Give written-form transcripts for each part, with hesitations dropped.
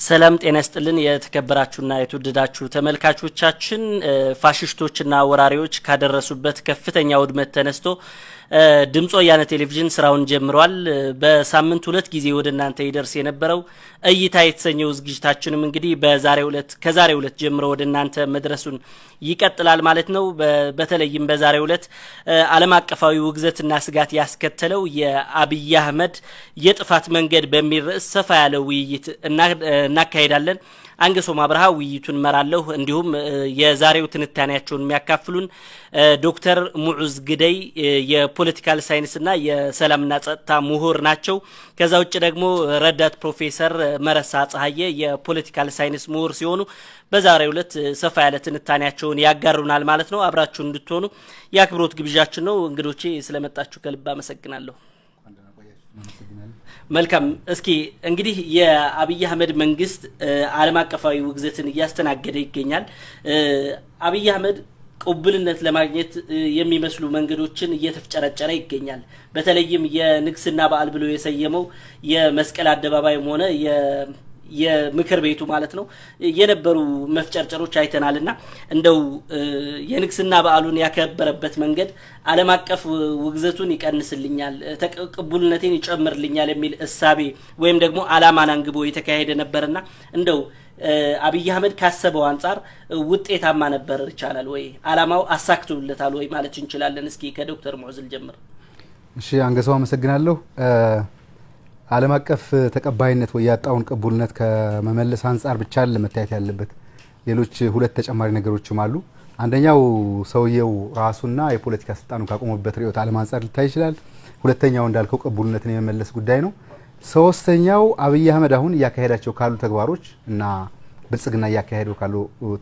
ሰላም ጤና ይስጥልን የተከበራችሁና የተወደዳችሁ ተመልካቾቻችን ፋሽስቶችና ወራሪዎች ካደረሱበት ከፍተኛ ውድመት ተነስቶ ድምጾ ወያነ ቴሌቪዥን ስራውን ጀምሯል። በሳምንት ሁለት ጊዜ ወደናንተ ይደርስ የነበረው እይታ የተሰኘው ዝግጅታችንም እንግዲህ ከዛሬው ዕለት ጀምሮ ወደናንተ መድረሱን ይቀጥላል ማለት ነው። በተለይም በዛሬው ዕለት ዓለም አቀፋዊ ውግዘትና ስጋት ያስከተለው የአብይ አህመድ የጥፋት መንገድ በሚል ርዕስ ሰፋ ያለ ውይይት እናካሄዳለን። አንገሶም አብርሃ ውይይቱን መራለሁ። እንዲሁም የዛሬው ትንታኔያቸውን የሚያካፍሉን ዶክተር ሙዑዝ ግደይ የፖለቲካል ሳይንስና የሰላምና ጸጥታ ምሁር ናቸው። ከዛ ውጭ ደግሞ ረዳት ፕሮፌሰር መረሳ ፀሐዬ የፖለቲካል ሳይንስ ምሁር ሲሆኑ በዛሬው ዕለት ሰፋ ያለ ትንታኔያቸውን ያጋሩናል ማለት ነው። አብራችሁን እንድትሆኑ የአክብሮት ግብዣችን ነው። እንግዶቼ ስለመጣችሁ ከልብ አመሰግናለሁ። መልካም። እስኪ እንግዲህ የአብይ አህመድ መንግስት ዓለም አቀፋዊ ውግዘትን እያስተናገደ ይገኛል። አብይ አህመድ ቅቡልነት ለማግኘት የሚመስሉ መንገዶችን እየተፍጨረጨረ ይገኛል። በተለይም የንግስና በዓል ብሎ የሰየመው የመስቀል አደባባይም ሆነ የምክር ቤቱ ማለት ነው የነበሩ መፍጨርጨሮች አይተናልና እንደው የንግስና በዓሉን ያከበረበት መንገድ ዓለም አቀፍ ውግዘቱን ይቀንስልኛል፣ ተቀቡልነቴን ይጨምርልኛል የሚል እሳቤ ወይም ደግሞ ዓላማን አንግቦ የተካሄደ ነበርና እንደው አብይ አህመድ ካሰበው አንፃር ውጤታማ ነበር ይቻላል ወይ? ዓላማው አሳክቶለታል ወይ ማለት እንችላለን? እስኪ ከዶክተር ሙዑዝ ጀምር። እሺ፣ አንገሰው አመሰግናለሁ። ዓለም አቀፍ ተቀባይነት ወይ ያጣውን ቅቡልነት ከመመለስ አንፃር ብቻ ለመታየት ያለበት ሌሎች ሁለት ተጨማሪ ነገሮችም አሉ። አንደኛው ሰውየው ራሱና የፖለቲካ ስልጣኑ ካቆመበት ርዕዮተ ዓለም አንፃር ሊታይ ይችላል። ሁለተኛው እንዳልከው ቅቡልነትን የመመለስ ጉዳይ ነው። ሶስተኛው አብይ አህመድ አሁን እያካሄዳቸው ካሉ ተግባሮች እና ብልጽግና እያካሄደው ካሉ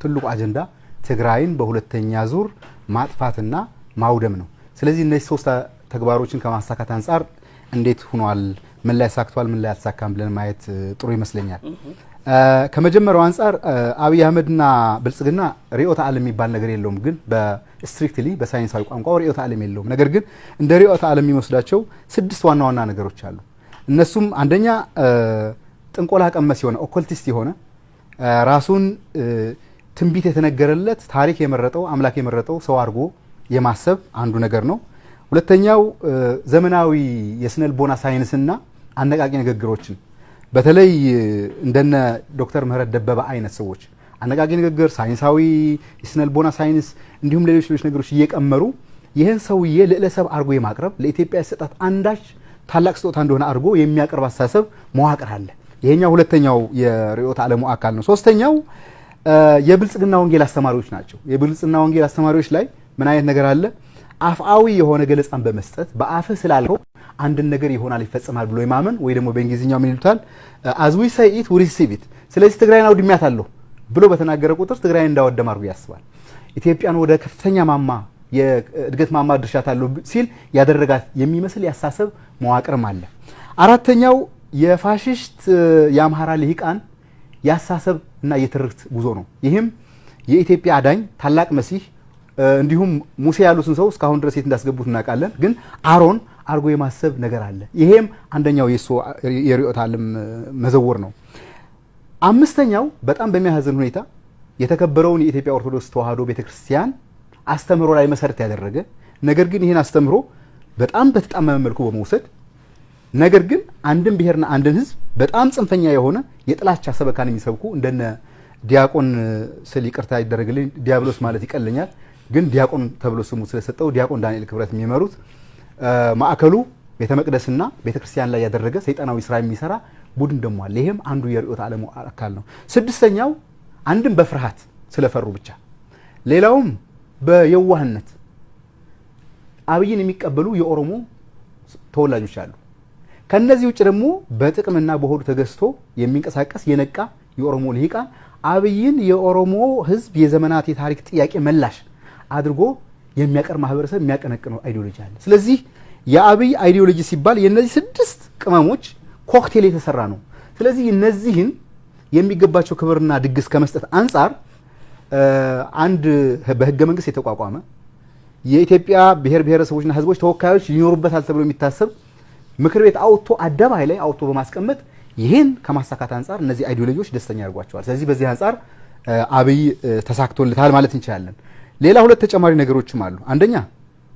ትልቁ አጀንዳ ትግራይን በሁለተኛ ዙር ማጥፋትና ማውደም ነው። ስለዚህ እነዚህ ሶስት ተግባሮችን ከማሳካት አንፃር እንዴት ሆኗል፣ ምን ላይ ሳክቷል፣ ምን ላይ አልተሳካም ብለን ማየት ጥሩ ይመስለኛል። ከመጀመሪያው አንፃር አብይ አህመድና ብልጽግና ርዕዮተ ዓለም የሚባል ነገር የለውም። ግን በስትሪክትሊ በሳይንሳዊ ቋንቋ ርዕዮተ ዓለም የለውም። ነገር ግን እንደ ርዕዮተ ዓለም የሚወስዳቸው 6 ዋና ዋና ነገሮች አሉ። እነሱም አንደኛ ጥንቆላ ቀመስ የሆነ ኦኮልቲስት የሆነ ራሱን ትንቢት የተነገረለት ታሪክ የመረጠው አምላክ የመረጠው ሰው አድርጎ የማሰብ አንዱ ነገር ነው። ሁለተኛው ዘመናዊ የስነልቦና ሳይንስና አነቃቂ ንግግሮችን በተለይ እንደነ ዶክተር ምህረት ደበበ አይነት ሰዎች አነቃቂ ንግግር፣ ሳይንሳዊ የስነልቦና ሳይንስ እንዲሁም ሌሎች ነገሮች እየቀመሩ ይህን ሰውዬ ልዕለሰብ አድርጎ የማቅረብ ለኢትዮጵያ የሰጣት አንዳች ታላቅ ስጦታ እንደሆነ አድርጎ የሚያቀርብ አስተሳሰብ መዋቅር አለ። ይሄኛው ሁለተኛው የርዕዮተ ዓለሙ አካል ነው። ሶስተኛው የብልጽግና ወንጌል አስተማሪዎች ናቸው። የብልጽግና ወንጌል አስተማሪዎች ላይ ምን አይነት ነገር አለ? አፍአዊ የሆነ ገለጻን በመስጠት በአፍህ ስላልከው አንድን ነገር ይሆናል ይፈጸማል ብሎ የማመን ወይ ደግሞ በእንግሊዝኛው ምን ይሉታል as we say it we receive it። ስለዚህ ትግራይን አውድሚያታለሁ ብሎ በተናገረ ቁጥር ትግራይን እንዳወደም አድርጎ ያስባል። ኢትዮጵያን ወደ ከፍተኛ ማማ የእድገት ማማ ድርሻታለሁ ሲል ያደረጋት የሚመስል ያሳሰብ መዋቅርም አለ። አራተኛው የፋሽስት የአምሃራ ልሂቃን ያሳሰብ እና የትርክት ጉዞ ነው። ይህም የኢትዮጵያ አዳኝ ታላቅ መሲህ እንዲሁም ሙሴ ያሉትን ሰው እስካሁን ድረስ የት እንዳስገቡት እናውቃለን። ግን አሮን አርጎ የማሰብ ነገር አለ። ይሄም አንደኛው የርዕዮተ ዓለም መዘወር ነው። አምስተኛው በጣም በሚያሳዝን ሁኔታ የተከበረውን የኢትዮጵያ ኦርቶዶክስ ተዋሕዶ ቤተክርስቲያን አስተምሮ ላይ መሰረት ያደረገ ነገር ግን ይሄን አስተምሮ በጣም በተጣመመ መልኩ በመውሰድ ነገር ግን አንድን ብሔርና አንድን ሕዝብ በጣም ጽንፈኛ የሆነ የጥላቻ ሰበካን የሚሰብኩ እንደነ ዲያቆን ስል ይቅርታ ይደረግልኝ ዲያብሎስ ማለት ይቀለኛል፣ ግን ዲያቆን ተብሎ ስሙ ስለሰጠው ዲያቆን ዳንኤል ክብረት የሚመሩት ማዕከሉ ቤተ መቅደስና ቤተክርስቲያን ላይ ያደረገ ሰይጣናዊ ስራ የሚሰራ ቡድን ደሞ አለ። ይሄም አንዱ የርዕዮተ ዓለሙ አካል ነው። ስድስተኛው አንድም በፍርሃት ስለፈሩ ብቻ ሌላውም በየዋህነት አብይን የሚቀበሉ የኦሮሞ ተወላጆች አሉ። ከነዚህ ውጭ ደግሞ በጥቅምና በሆዱ ተገዝቶ የሚንቀሳቀስ የነቃ የኦሮሞ ልሂቃን አብይን የኦሮሞ ህዝብ የዘመናት የታሪክ ጥያቄ መላሽ አድርጎ የሚያቀርብ ማህበረሰብ የሚያቀነቅነው አይዲዮሎጂ አለ። ስለዚህ የአብይ አይዲዮሎጂ ሲባል የነዚህ 6 ቅመሞች ኮክቴል የተሰራ ነው። ስለዚህ እነዚህን የሚገባቸው ክብርና ድግስ ከመስጠት አንፃር አንድ በህገ መንግስት የተቋቋመ የኢትዮጵያ ብሔር ብሔረሰቦችና ህዝቦች ተወካዮች ሊኖሩበታል ተብሎ የሚታሰብ ምክር ቤት አውጥቶ አደባባይ ላይ አውጥቶ በማስቀመጥ ይሄን ከማሳካት አንፃር እነዚህ አይዲዮሎጂዎች ደስተኛ ያርጓቸዋል። ስለዚህ በዚህ አንፃር አብይ ተሳክቶልታል ማለት እንችላለን። ሌላ ሁለት ተጨማሪ ነገሮችም አሉ። አንደኛ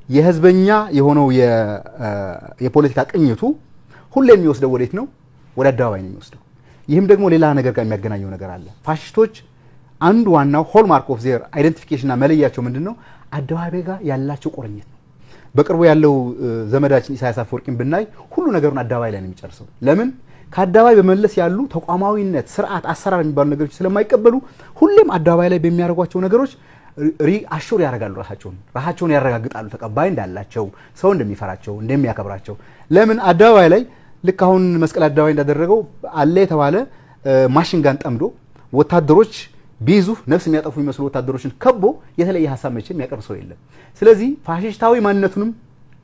የህዝበኛ የሆነው የፖለቲካ ቅኝቱ ሁሌ የሚወስደው ወዴት ነው? ወደ አደባባይ ነው የሚወስደው። ይህም ደግሞ ሌላ ነገር ጋር የሚያገናኘው ነገር አለ። ፋሽስቶች አንዱ ዋናው ሆልማርክ ኦፍ ዜር አይደንቲፊኬሽንና መለያቸው ምንድነው? አደባባይ ጋር ያላቸው ቁርኝት ነው። በቅርቡ ያለው ዘመዳችን ኢሳያስ አፈወርቂን ብናይ ሁሉ ነገሩን አደባባይ ላይ ነው የሚጨርሰው። ለምን? ከአደባባይ በመለስ ያሉ ተቋማዊነት፣ ስርዓት፣ አሰራር የሚባሉ ነገሮች ስለማይቀበሉ ሁሌም አደባባይ ላይ በሚያደርጓቸው ነገሮች አሹር ያደርጋሉ። ራሳቸውን ያረጋግጣሉ፣ ተቀባይ እንዳላቸው፣ ሰው እንደሚፈራቸው፣ እንደሚያከብራቸው። ለምን? አደባባይ ላይ ልክ አሁን መስቀል አደባባይ እንዳደረገው አለ የተባለ ማሽን ጋን ጠምዶ ወታደሮች ቢይዙ ነፍስ የሚያጠፉ የሚመስሉ ወታደሮችን ከቦ የተለየ ሀሳብ መቼም የሚያቀርብ ሰው የለም። ስለዚህ ፋሽስታዊ ማንነቱንም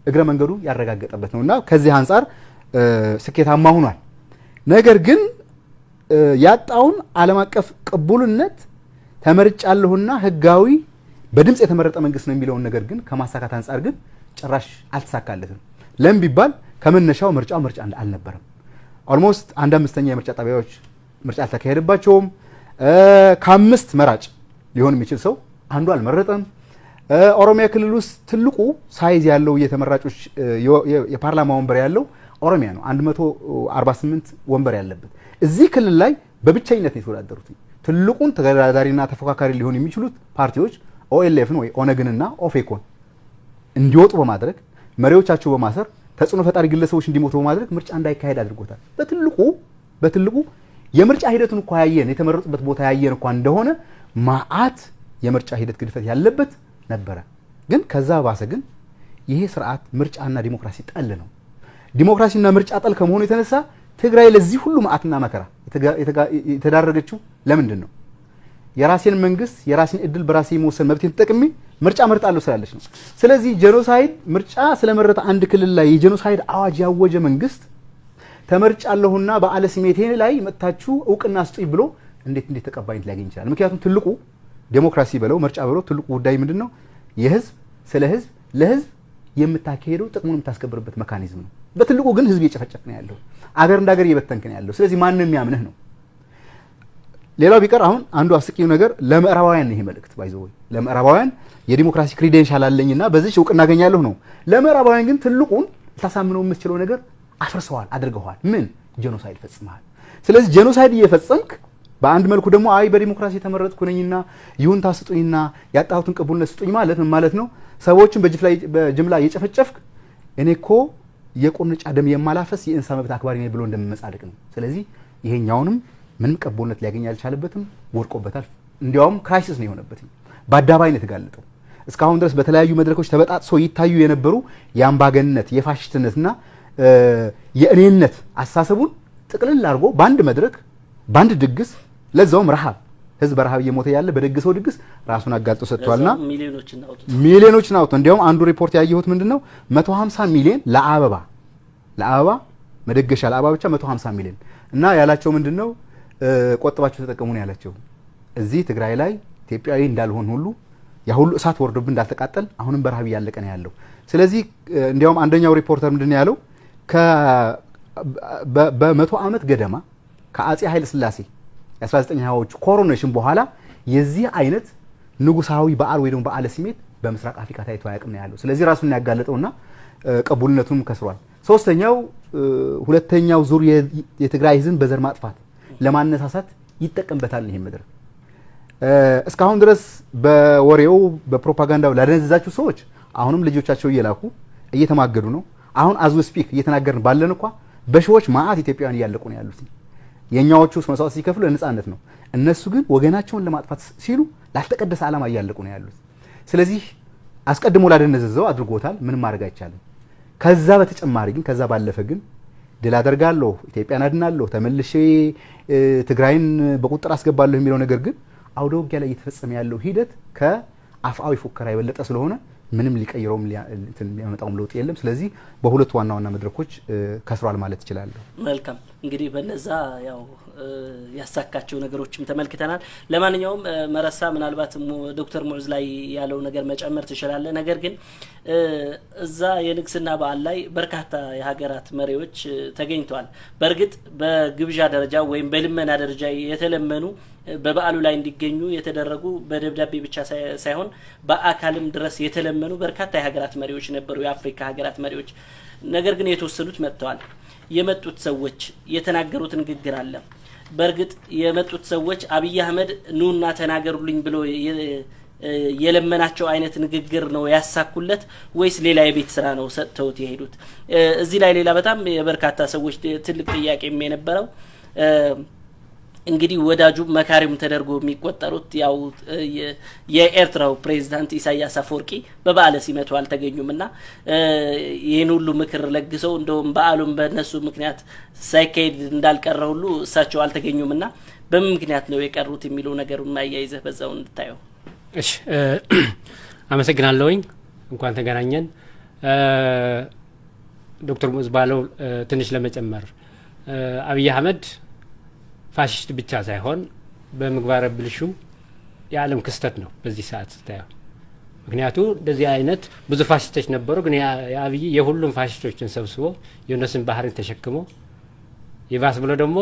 እግረ መንገዱ ያረጋገጠበት ነውና ከዚህ አንፃር ስኬታማ ሆኗል። ነገር ግን ያጣውን ዓለም አቀፍ ቅቡልነት ተመርጫለሁና ህጋዊ በድምጽ የተመረጠ መንግስት ነው የሚለውን ነገር ግን ከማሳካት አንፃር ግን ጭራሽ አልተሳካለትም። ለምን ቢባል ከመነሻው ምርጫ አልነበረም። ኦልሞስት 1/5 የምርጫ ጣቢያዎች ምርጫ አልተካሄደባቸውም። ከአምስት መራጭ ሊሆን የሚችል ሰው አንዱ አልመረጠም። ኦሮሚያ ክልል ውስጥ ትልቁ ሳይዝ ያለው የተመራጮች የፓርላማ ወንበር ያለው ኦሮሚያ ነው፣ 148 ወንበር ያለበት። እዚህ ክልል ላይ በብቸኝነት ነው የተወዳደሩት። ትልቁን ተገዳዳሪና ተፎካካሪ ሊሆን የሚችሉት ፓርቲዎች ኦኤልኤፍን ወይ ኦነግንና ኦፌኮን እንዲወጡ በማድረግ መሪዎቻቸው በማሰር ተጽዕኖ ፈጣሪ ግለሰቦች እንዲሞቱ በማድረግ ምርጫ እንዳይካሄድ አድርጎታል። በትልቁ የምርጫ ሂደቱን እንኳን ያየን የተመረጡበት ቦታ ያየን እንኳን እንደሆነ ማአት የምርጫ ሂደት ግድፈት ያለበት ነበረ። ግን ከዛ ባሰ ግን ይሄ ስርዓት ምርጫና ዲሞክራሲ ጠል ነው። ዲሞክራሲና ምርጫ ጠል ከመሆኑ የተነሳ ትግራይ ለዚህ ሁሉ ማአትና መከራ የተዳረገችው ለምንድን ነው? የራሴን መንግስት የራሴን እድል በራሴ የመወሰን መብቴን ተጠቅሜ ምርጫ መርጣለሁ ስላለች ነው። ስለዚህ ጄኖሳይድ ምርጫ ስለመረጠ አንድ ክልል ላይ የጄኖሳይድ አዋጅ ያወጀ መንግስት ተመርጫለሁና በዓለ ስሜቴ ላይ መጥታችሁ እውቅና ስጡኝ ብሎ እንዴት ተቀባይነት ሊያገኝ ይችላል? ምክንያቱም ትልቁ ዴሞክራሲ ብለው ምርጫ ብለው ትልቁ ጉዳይ ምንድነው? የህዝብ ስለ ህዝብ ለህዝብ የምታካሄደው ጥቅሙን የምታስከብርበት ሜካኒዝም ነው። በትልቁ ግን ህዝብ እየጨፈጨፍ ነው ያለው፣ አገር እንዳገር እየበተንክ ነው ያለው። ስለዚህ ማንንም የሚያምንህ ነው። ሌላው ቢቀር አሁን አንዱ አስቂው ነገር ለምዕራባውያን ነው ይሄ መልእክት ባይዘው ለምዕራባውያን የዲሞክራሲ ክሬዴንሻል አለኝና በዚህ እውቅና አገኛለሁ ነው። ለምዕራባውያን ግን ትልቁን ታሳምነው የምትችለው ነገር አፍርሰዋል፣ አድርገዋል። ምን? ጄኖሳይድ ፈጽመዋል። ስለዚህ ጄኖሳይድ እየፈጸምክ በአንድ መልኩ ደግሞ አይ በዲሞክራሲ የተመረጥኩ ነኝና ይሁንታ ስጡኝና ያጣሁትን ቅቡልነት ስጡኝ ማለት ምን ማለት ነው? ሰዎችን በጅምላ እየጨፈጨፍክ እኔ እኮ የቁንጫ ደም የማላፈስ የእንስሳ መብት አክባሪ ነኝ ብሎ እንደምመጻደቅ ነው። ስለዚህ ይሄኛውንም ምንም ቅቡልነት ሊያገኝ አልቻለበትም፣ ወድቆበታል። እንዲያውም ክራይሲስ ነው የሆነበት። በአደባባይ ነው የተጋለጠው። እስካሁን ድረስ በተለያዩ መድረኮች ተበጣጥሶ ይታዩ የነበሩ የአምባገነንነት የፋሽስትነትና የእኔነት አስተሳሰቡን ጥቅልል አድርጎ በአንድ መድረክ በአንድ ድግስ ለዛውም ረሃብ ህዝብ በረሃብ እየሞተ ያለ በደግሰው ድግስ ራሱን አጋልጦ ሰጥቷልና ሚሊዮኖችን አውጥቶ እንዲያውም አንዱ ሪፖርት ያየሁት ምንድነው 150 ሚሊዮን ለአበባ መደገሻ ለአበባ ብቻ 150 ሚሊዮን እና ያላቸው ምንድነው ቆጥባችሁ ተጠቀሙ ነው ያላቸው። እዚህ ትግራይ ላይ ኢትዮጵያዊ እንዳልሆን ሁሉ ያ ሁሉ እሳት ወርዶብን እንዳልተቃጠል አሁንም በረሃብ ያለቀ ነው ያለው። ስለዚህ እንዲያውም አንደኛው ሪፖርተር ምንድነው ያለው በ100 ዓመት ገደማ ከአጼ ኃይለ ሥላሴ 1920ዎቹ ኮሮኔሽን በኋላ የዚህ አይነት ንጉሳዊ በዓል ወይ ደግሞ በዓለ ስሜት በምስራቅ አፍሪካ ታይቶ አያውቅም ነው ያለው። ስለዚህ ራሱን ያጋለጠውና ቅቡልነቱም ከስሯል። ሁለተኛው ዙር የትግራይ ህዝብን በዘር ማጥፋት ለማነሳሳት ይጠቀምበታል ይሄ መድረክ። እስካሁን ድረስ በወሬው በፕሮፓጋንዳው ላደነዘዛችሁ ሰዎች አሁንም ልጆቻቸው እየላኩ እየተማገዱ ነው። አሁን አዝ ዊ ስፒክ እየተናገርን ባለን እንኳን በሺዎች ማአት ኢትዮጵያውያን እያለቁ ነው ያሉት። የኛዎቹ መስዋዕት ሲከፍሉ ለነጻነት ነው። እነሱ ግን ወገናቸውን ለማጥፋት ሲሉ ላልተቀደሰ ዓላማ እያለቁ ነው ያሉት። ስለዚህ አስቀድሞ ላደነዘዘው አድርጎታል። ምንም ማድረግ አይቻልም። ከዛ በተጨማሪ ግን ከዛ ባለፈ ግን ድል አደርጋለሁ፣ ኢትዮጵያን አድናለሁ፣ ተመልሼ ትግራይን በቁጥጥር አስገባለሁ የሚለው ነገር ግን አውደ ውጊያ ላይ እየተፈጸመ ያለው ሂደት ከአፍአዊ ፉከራ የበለጠ ስለሆነ ምንም ሊቀይረውም ሊያመጣውም ለውጥ የለም። ስለዚህ በሁለት ዋና መድረኮች ከስሯል ማለት ይችላል። መልካም እንግዲህ በነዛ ያው ያሳካቸው ነገሮችም ተመልክተናል። ለማንኛውም መረሳ ምናልባት ዶክተር ሙዕዝ ላይ ያለው ነገር መጨመር ትችላለህ። ነገር ግን እዛ የንግስና በዓል ላይ በርካታ የሀገራት መሪዎች ተገኝተዋል። በእርግጥ በግብዣ ደረጃ ወይም በልመና ደረጃ የተለመኑ በበዓሉ ላይ እንዲገኙ የተደረጉ በደብዳቤ ብቻ ሳይሆን በአካልም ድረስ የተለመኑ በርካታ የሀገራት መሪዎች ነበሩ፣ የአፍሪካ ሀገራት መሪዎች። ነገር ግን የተወሰኑት መጥተዋል። የመጡት ሰዎች የተናገሩት ንግግር አለ። በእርግጥ የመጡት ሰዎች አብይ አህመድ ኑና ተናገሩልኝ ብሎ የለመናቸው አይነት ንግግር ነው ያሳኩለት ወይስ ሌላ የቤት ስራ ነው ሰጥተውት የሄዱት? እዚህ ላይ ሌላ በጣም የበርካታ ሰዎች ትልቅ ጥያቄ የነበረው እንግዲህ ወዳጁ መካሪም ተደርጎ የሚቆጠሩት ያው የኤርትራው ፕሬዝዳንት ኢሳያስ አፈወርቂ በበዓለ ሲመቱ አልተገኙምና ይህን ሁሉ ምክር ለግሰው እንደውም በዓሉም በእነሱ ምክንያት ሳይካሄድ እንዳልቀረ ሁሉ እሳቸው አልተገኙምና በምን ምክንያት ነው የቀሩት የሚለው ነገሩን ማያይዘህ በዛው እንድታየው። እሺ አመሰግናለሁኝ። እንኳን ተገናኘን። ዶክተር ሙዕዝ ባለው ትንሽ ለመጨመር አብይ አህመድ ፋሽስት ብቻ ሳይሆን በምግባረ ብልሹ የዓለም ክስተት ነው በዚህ ሰዓት ስታየው። ምክንያቱ እንደዚህ አይነት ብዙ ፋሽስቶች ነበሩ፣ ግን የአብይ የሁሉም ፋሽስቶችን ሰብስቦ የእነሱን ባህሪን ተሸክሞ ይባስ ብሎ ደግሞ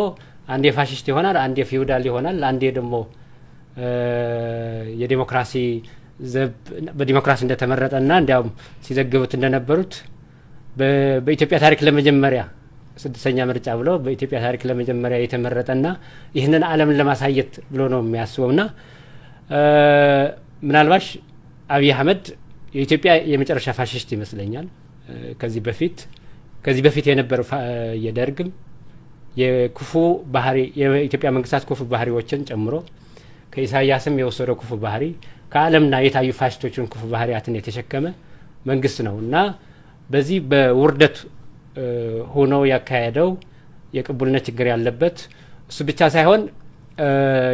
አንዴ ፋሽስት ይሆናል፣ አንዴ ፊውዳል ይሆናል፣ አንዴ ደግሞ የዲሞክራሲ ዘብ በዲሞክራሲ እንደተመረጠና እንዲያውም ሲዘግቡት እንደነበሩት በኢትዮጵያ ታሪክ ለመጀመሪያ ስድስተኛ ምርጫ ብሎ በኢትዮጵያ ታሪክ ለመጀመሪያ የተመረጠና ይህንን ዓለምን ለማሳየት ብሎ ነው የሚያስበውና ምናልባሽ አብይ አህመድ የኢትዮጵያ የመጨረሻ ፋሽስት ይመስለኛል። ከዚህ በፊት የነበረው የደርግም የክፉ ባህሪ የኢትዮጵያ መንግስታት ክፉ ባህሪዎችን ጨምሮ ከኢሳያስም የወሰደው ክፉ ባህሪ ከዓለምና የታዩ ፋሽስቶችን ክፉ ባህሪያትን የተሸከመ መንግስት ነው እና በዚህ በውርደት ሆኖ ያካሄደው የቅቡልነት ችግር ያለበት እሱ ብቻ ሳይሆን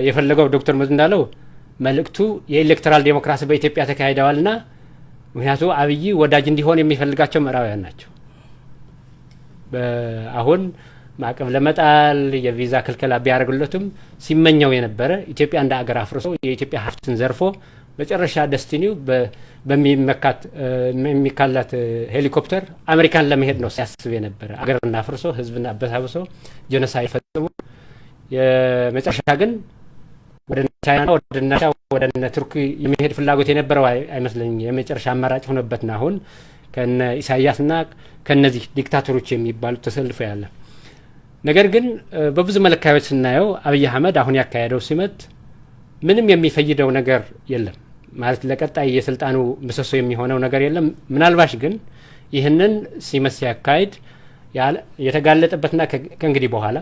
የፈለገው ዶክተር ሙዕዝ እንዳለው መልእክቱ የኤሌክቶራል ዴሞክራሲ በኢትዮጵያ ተካሂደዋልና ምክንያቱ አብይ ወዳጅ እንዲሆን የሚፈልጋቸው ምዕራባውያን ናቸው። አሁን ማዕቀብ ለመጣል የቪዛ ክልከላ ቢያደርጉለትም ሲመኘው የነበረ ኢትዮጵያ እንደ አገር አፍርሶ የኢትዮጵያ ሀብትን ዘርፎ መጨረሻ ደስቲኒው በሚካላት ሄሊኮፕተር አሜሪካን ለመሄድ ነው ሲያስብ የነበረ። አገርና አፍርሶ ህዝብና አበሳብሶ ጄኖሳይድ ፈጽሞ የመጨረሻ ግን ወደ ቻይና ወደ ቱርክ የሚሄድ ፍላጎት የነበረው አይመስለኝም። የመጨረሻ አማራጭ ሆነበትና አሁን ከነ ኢሳያስና ከነዚህ ዲክታተሮች የሚባሉት ተሰልፎ ያለ ነገር ግን በብዙ መለካዮች ስናየው አብይ አህመድ አሁን ያካሄደው ሲመት ምንም የሚፈይደው ነገር የለም ማለት ለቀጣይ የስልጣኑ ምሰሶ የሚሆነው ነገር የለም። ምናልባሽ ግን ይህንን ሲመት ሲያካሂድ የተጋለጠበትና ከእንግዲህ በኋላ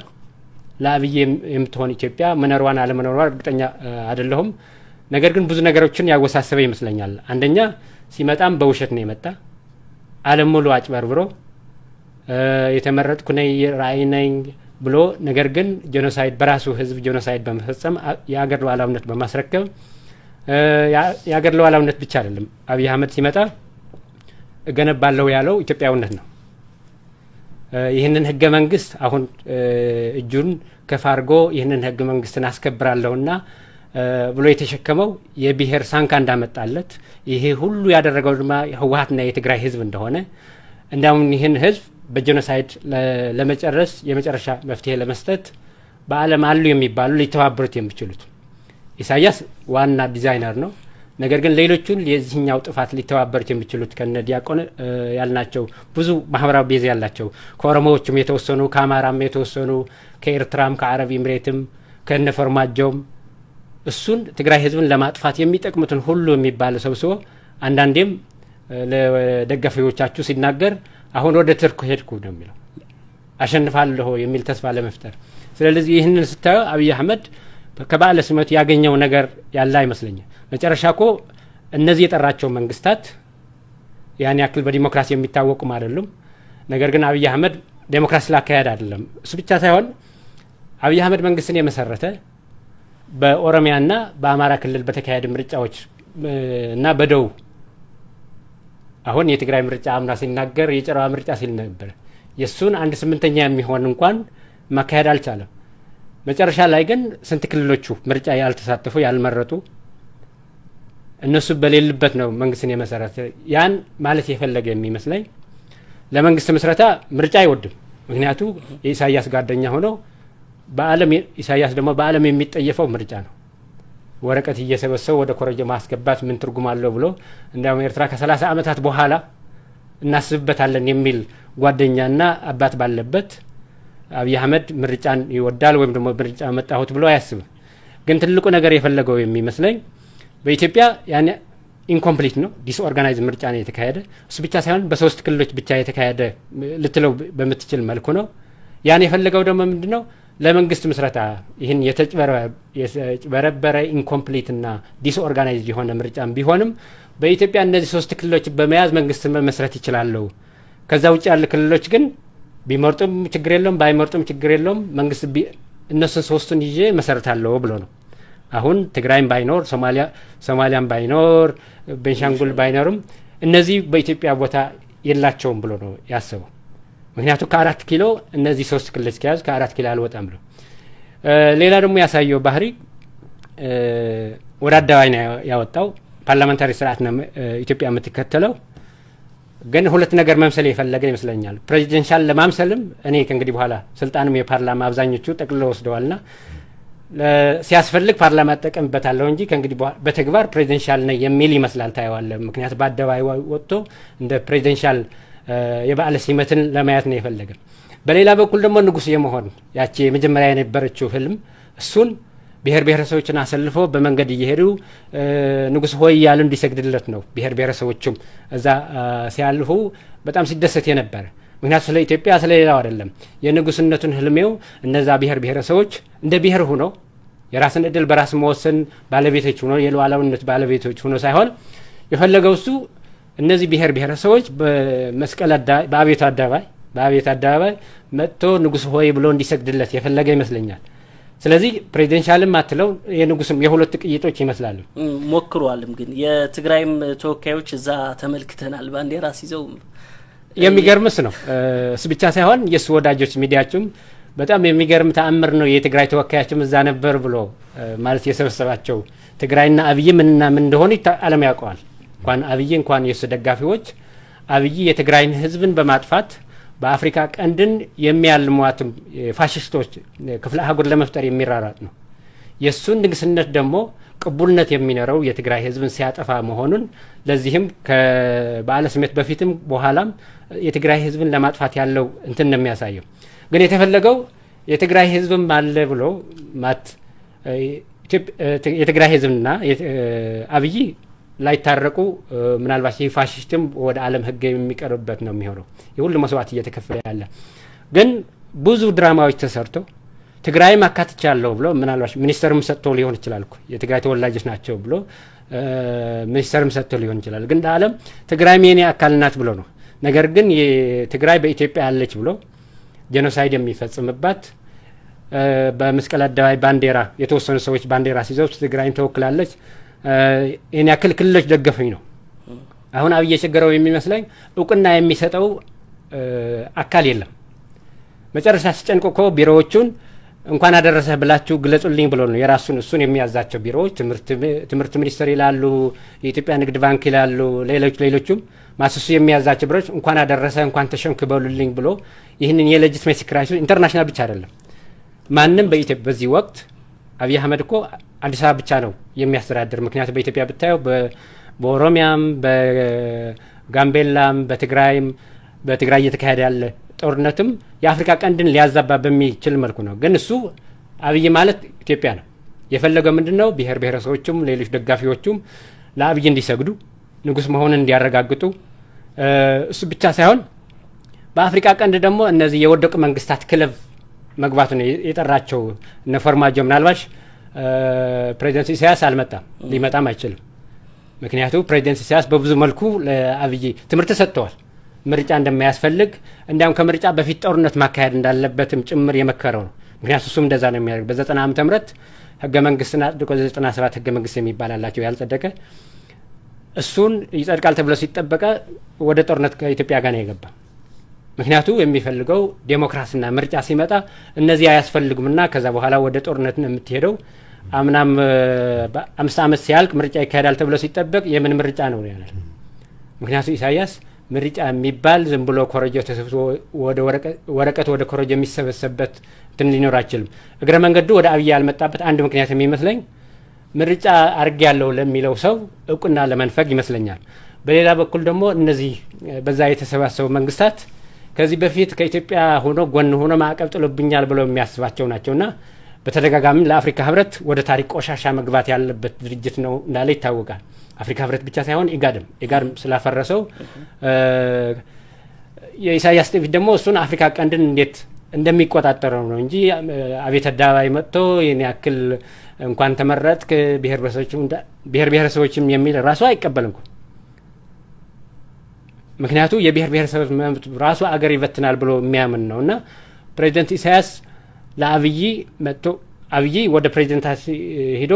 ለአብይ የምትሆን ኢትዮጵያ መኖሯን አለመኖሯን እርግጠኛ አይደለሁም። ነገር ግን ብዙ ነገሮችን ያወሳሰበ ይመስለኛል። አንደኛ ሲመጣም በውሸት ነው የመጣ ዓለም ሙሉ አጭበርብሮ የተመረጥኩ ነኝ ራእይ ነኝ ብሎ ነገር ግን ጄኖሳይድ በራሱ ህዝብ ጄኖሳይድ በመፈጸም የአገር ሉዓላዊነት በማስረከብ የአገር ሉዓላዊነት ብቻ አይደለም አብይ አህመድ ሲመጣ እገነባለሁ ያለው ኢትዮጵያዊነት ነው። ይህንን ህገ መንግስት አሁን እጁን ከፍ አድርጎ ይህንን ህገ መንግስትን አስከብራለሁና ብሎ የተሸከመው የብሔር ሳንካ እንዳመጣለት ይሄ ሁሉ ያደረገው ድማ ህወሓትና የትግራይ ህዝብ እንደሆነ እንዳውም ይህን ህዝብ በጄኖሳይድ ለመጨረስ የመጨረሻ መፍትሄ ለመስጠት በዓለም አሉ የሚባሉ ሊተባበሩት የሚችሉት ኢሳያስ ዋና ዲዛይነር ነው። ነገር ግን ሌሎቹን የዚህኛው ጥፋት ሊተባበሩት የሚችሉት ከነ ዲያቆን ያልናቸው ብዙ ማህበራዊ ቤዝ ያላቸው ከኦሮሞዎችም የተወሰኑ ከአማራም የተወሰኑ ከኤርትራም ከአረብ ኤምሬትም ከነ ፈርማጆም እሱን ትግራይ ህዝብን ለማጥፋት የሚጠቅሙትን ሁሉ የሚባል ሰብስቦ አንዳንዴም ለደጋፊዎቻችሁ ሲናገር አሁን ወደ ቱርክ ሄድኩ ነው የሚለው አሸንፋለሁ የሚል ተስፋ ለመፍጠር። ስለዚህ ይህንን ስታዩ አብይ አህመድ ከበዓለ ሲመቱ ያገኘው ነገር ያለ አይመስለኝም። መጨረሻ እኮ እነዚህ የጠራቸው መንግስታት ያን ያክል በዲሞክራሲ የሚታወቁም አይደሉም። ነገር ግን አብይ አህመድ ዲሞክራሲ ላካሄድ አይደለም እሱ ብቻ ሳይሆን አብይ አህመድ መንግስትን የመሰረተ በኦሮሚያና በአማራ ክልል በተካሄደ ምርጫዎች እና በደቡብ አሁን የትግራይ ምርጫ አምና ሲናገር የጨረዋ ምርጫ ሲል ነበር። የሱን 1/8 የሚሆን እንኳን ማካሄድ አልቻለም። መጨረሻ ላይ ግን ስንት ክልሎቹ ምርጫ ያልተሳተፉ ያልመረጡ እነሱ በሌሉበት ነው መንግስትን የመሰረተ። ያን ማለት የፈለገ የሚመስለኝ ለመንግስት ምስረታ ምርጫ አይወድም። ምክንያቱ የኢሳያስ ጓደኛ ሆኖ በዓለም ኢሳያስ ደግሞ በዓለም የሚጠየፈው ምርጫ ነው። ወረቀት እየሰበሰቡ ወደ ኮረጆ ማስገባት ምን ትርጉም አለው ብሎ እንዲያውም ኤርትራ ከ30 ዓመታት በኋላ እናስብበታለን የሚል ጓደኛና አባት ባለበት አብይ አህመድ ምርጫን ይወዳል ወይም ደግሞ ምርጫ መጣሁት ብሎ አያስብም። ግን ትልቁ ነገር የፈለገው የሚመስለኝ በኢትዮጵያ ያን ኢንኮምፕሊት ነው፣ ዲስኦርጋናይዝ ምርጫ ነው የተካሄደ። እሱ ብቻ ሳይሆን በ3 ክልሎች ብቻ የተካሄደ ልትለው በምትችል መልኩ ነው። ያን የፈለገው ደግሞ ምንድነው ለመንግስት ምስረታ ይህን የተጭበረበረ ኢንኮምፕሊት እና ዲስኦርጋናይዝ የሆነ ምርጫም ቢሆንም በኢትዮጵያ እነዚህ 3 ክልሎች በመያዝ መንግስት መመስረት ይችላሉ። ከዛ ውጭ ያሉ ክልሎች ግን ቢመርጡም ችግር የለውም ባይመርጡም ችግር የለውም መንግስት እነሱን 3ቱን ይዤ መሰረታለሁ ብሎ ነው። አሁን ትግራይም ባይኖር ሶማሊያም ባይኖር ቤንሻንጉል ባይኖርም እነዚህ በኢትዮጵያ ቦታ የላቸውም ብሎ ነው ያሰበው። ምክንያቱም ከ4 ኪሎ እነዚህ 3 ክልሎች ከያዝ ከ4 ኪሎ አልወጣም ብሎ። ሌላ ደግሞ ያሳየው ባህሪ ወደ አደባባይ ነው ያወጣው። ፓርላሜንታሪ ስርዓት ነው ኢትዮጵያ የምትከተለው። ግን ሁለት ነገር መምሰል የፈለገ ይመስለኛል። ፕሬዚደንሻል ለማምሰልም እኔ ከእንግዲህ በኋላ ስልጣንም የፓርላማ አብዛኞቹ ጠቅልለው ወስደዋልና ሲያስፈልግ ፓርላማ ተጠቀምበታለሁ እንጂ ከእንግዲህ በተግባር ፕሬዚደንሻል ነው የሚል ይመስላል ታየዋለ። ምክንያቱም በአደባባይ ወጥቶ እንደ ፕሬዚደንሻል የበዓለ ሲመትን ለማየት ነው የፈለገ። በሌላ በኩል ደግሞ ንጉስ የመሆን ያቺ የመጀመሪያ የነበረችው ህልም እሱን ብሔር ብሔረሰቦችን አሰልፎ በመንገድ እየሄዱ ንጉስ ሆይ ያሉ እንዲሰግድለት ነው። ብሔር ብሔረሰቦችም እዛ ሲያልፉ በጣም ሲደሰት የነበረ። ምክንያቱም ስለ ኢትዮጵያ ስለ ሌላው አይደለም። የንጉስነቱን ህልሜው እነዛ ብሔር ብሔረሰቦች እንደ ብሔር ሆኖ የራስን እድል በራስ መወሰን ባለቤቶች ሆኖ የሉዓላዊነት ባለቤቶች ሆኖ ሳይሆን የፈለገው እሱ እነዚህ ብሔር ብሔረሰቦች በመስቀል በአብዮት አደባባይ መጥቶ ንጉስ ሆይ ብሎ እንዲሰግድለት የፈለገ ይመስለኛል። ስለዚህ ፕሬዚደንሻልም አትለው የንጉስም የሁለት ቅይጦች ይመስላሉ። ሞክሯልም ግን የትግራይም ተወካዮች እዛ ተመልክተናል ባንዲራ ሲዘው የሚገርምስ ነው። እሱ ብቻ ሳይሆን የሱ ወዳጆች ሚዲያችሁም በጣም የሚገርም ተአምር ነው። የትግራይ ተወካዮችም እዛ ነበር ብሎ ማለት የሰበሰባቸው ትግራይና አብይ ምንና ምን እንደሆነ ዓለም ያውቀዋል። እንኳን አብይ እንኳን የሱ ደጋፊዎች አብይ የትግራይን ህዝብን በማጥፋት በአፍሪካ ቀንድን የሚያልሟትም ፋሽስቶች ክፍለ አህጉር ለመፍጠር የሚራራጥ ነው። የሱን ንግስነት ደግሞ ቅቡልነት የሚኖረው የትግራይ ህዝብን ሲያጠፋ መሆኑን ለዚህም ከበዓለ ሲመት በፊትም በኋላም የትግራይ ህዝብን ለማጥፋት ያለው እንትን ነው የሚያሳየው። ግን የተፈለገው የትግራይ ህዝብም አለ ብሎ ማት የትግራይ ህዝብና አብይ ላይታረቁ ምናልባት ፋሽስትም ወደ ዓለም ህግ የሚቀርብበት ነው የሚሆነው። የሁሉ መስዋዕት እየተከፈለ ያለ ግን ብዙ ድራማዎች ተሰርቶ ትግራይም አካትቻለሁ ብሎ ምናልባት ሚኒስተርም ሰጥቶ ሊሆን ይችላል እኮ የትግራይ ተወላጆች ናቸው ብሎ ሚኒስተርም ሰጥቶ ሊሆን ይችላል። ግን ለዓለም ትግራይም የኔ አካል ናት ብሎ ነው። ነገር ግን የትግራይ በኢትዮጵያ ያለች ብሎ ጄኖሳይድ የሚፈጽምባት በመስቀል አደባባይ ባንዲራ የተወሰኑ ሰዎች ባንዲራ ሲዘው ትግራይም ተወክላለች እኔ ያክል ክልሎች ደገፉኝ ነው። አሁን አብይ የቸገረው የሚመስለኝ እውቅና የሚሰጠው አካል የለም። መጨረሻ ሲጨንቆ እኮ ቢሮዎቹን እንኳን አደረሰህ ብላችሁ ግለጹልኝ ብሎ ነው የራሱን እሱን የሚያዛቸው ቢሮዎች ትምህርት ሚኒስቴር ይላሉ፣ የኢትዮጵያ ንግድ ባንክ ይላሉ፣ ሌሎቹም ማስሱ የሚያዛቸው ቢሮዎች እንኳን አደረሰ እንኳን ተሸንክ በሉልኝ ብሎ ይህንን የሌጂትሜሲ ክራይሲስ ኢንተርናሽናል ብቻ አይደለም ማንም በኢትዮጵያ በዚህ ወቅት አብይ አህመድ እኮ አዲስ አበባ ብቻ ነው የሚያስተዳድር። ምክንያቱም በኢትዮጵያ ብታየው በኦሮሚያም በጋምቤላም በትግራይ እየተካሄደ ያለ ጦርነትም የአፍሪካ ቀንድን ሊያዛባ በሚችል መልኩ ነው። ግን እሱ አብይ ማለት ኢትዮጵያ ነው የፈለገው። ምንድነው ብሔር ብሔረሰቦችም ሌሎች ደጋፊዎቹም ለአብይ እንዲሰግዱ ንጉስ መሆኑን እንዲያረጋግጡ እሱ ብቻ ሳይሆን በአፍሪካ ቀንድ ደግሞ እነዚህ የወደቁ መንግስታት ክለብ መግባቱ ነው የጠራቸው። እነ ፎርማጆ ምናልባት ፕሬዚደንት ኢሳያስ አልመጣም ሊመጣም አይችልም። ምክንያቱም ፕሬዚደንት ኢሳያስ በብዙ መልኩ ለአብይ ትምህርት ሰጥተዋል። ምርጫ እንደማያስፈልግ እንዲያውም ከምርጫ በፊት ጦርነት ማካሄድ እንዳለበትም ጭምር የመከረው ነው። ምክንያቱም እሱም እንደዛ ነው የሚያደርግ። በ90 ዓመተ ምህረት ህገ መንግስትና 97 ህገ መንግስት የሚባል አላቸው ያልጸደቀ እሱን ይጸድቃል ተብሎ ሲጠበቀ ወደ ጦርነት ከኢትዮጵያ ጋር ነው የገባ። ምክንያቱ የሚፈልገው ዴሞክራሲና ምርጫ ሲመጣ እነዚህ አያስፈልጉምና ከዛ በኋላ ወደ ጦርነት ነው የምትሄደው። አምናም በ5 ዓመት ሲያልቅ ምርጫ ይካሄዳል ተብሎ ሲጠበቅ የምን ምርጫ ነው ያለው? ምክንያቱ ኢሳያስ ምርጫ የሚባል ዝም ብሎ ኮረጆ ተሰብስቦ ወደ ወረቀት ወደ ኮረጆ የሚሰበሰብበት እንትን ሊኖር አይችልም። እግረ መንገዱ ወደ አብይ ያልመጣበት አንድ ምክንያት የሚመስለኝ ምርጫ አርግ ያለው ለሚለው ሰው እውቅና ለመንፈግ ይመስለኛል። በሌላ በኩል ደግሞ እነዚህ በዛ የተሰባሰቡ መንግስታት ከዚህ በፊት ከኢትዮጵያ ሆኖ ጎን ሆኖ ማዕቀብ ጥሎብኛል ብለው የሚያስባቸው ናቸውና በተደጋጋሚ ለአፍሪካ ህብረት ወደ ታሪክ ቆሻሻ መግባት ያለበት ድርጅት ነው እንዳለ ይታወቃል። አፍሪካ ህብረት ብቻ ሳይሆን ኢጋድም ስላፈረሰው የኢሳያስ ጤፊት ደግሞ እሱን አፍሪካ ቀንድን እንዴት እንደሚቆጣጠረው ነው እንጂ አቤት አደባባይ መጥቶ የኔ ያክል እንኳን ተመረጥክ ብሔር ብሔረሰቦችም የሚል ራሱ አይቀበልም። ምክንያቱ የብሔር ብሔረሰቦች መብት ራሱ አገር ይበትናል ብሎ የሚያምን ነውና ፕሬዚደንት ኢሳያስ ለአብይ መጥቶ አብይ ወደ ፕሬዚደንት ሄዶ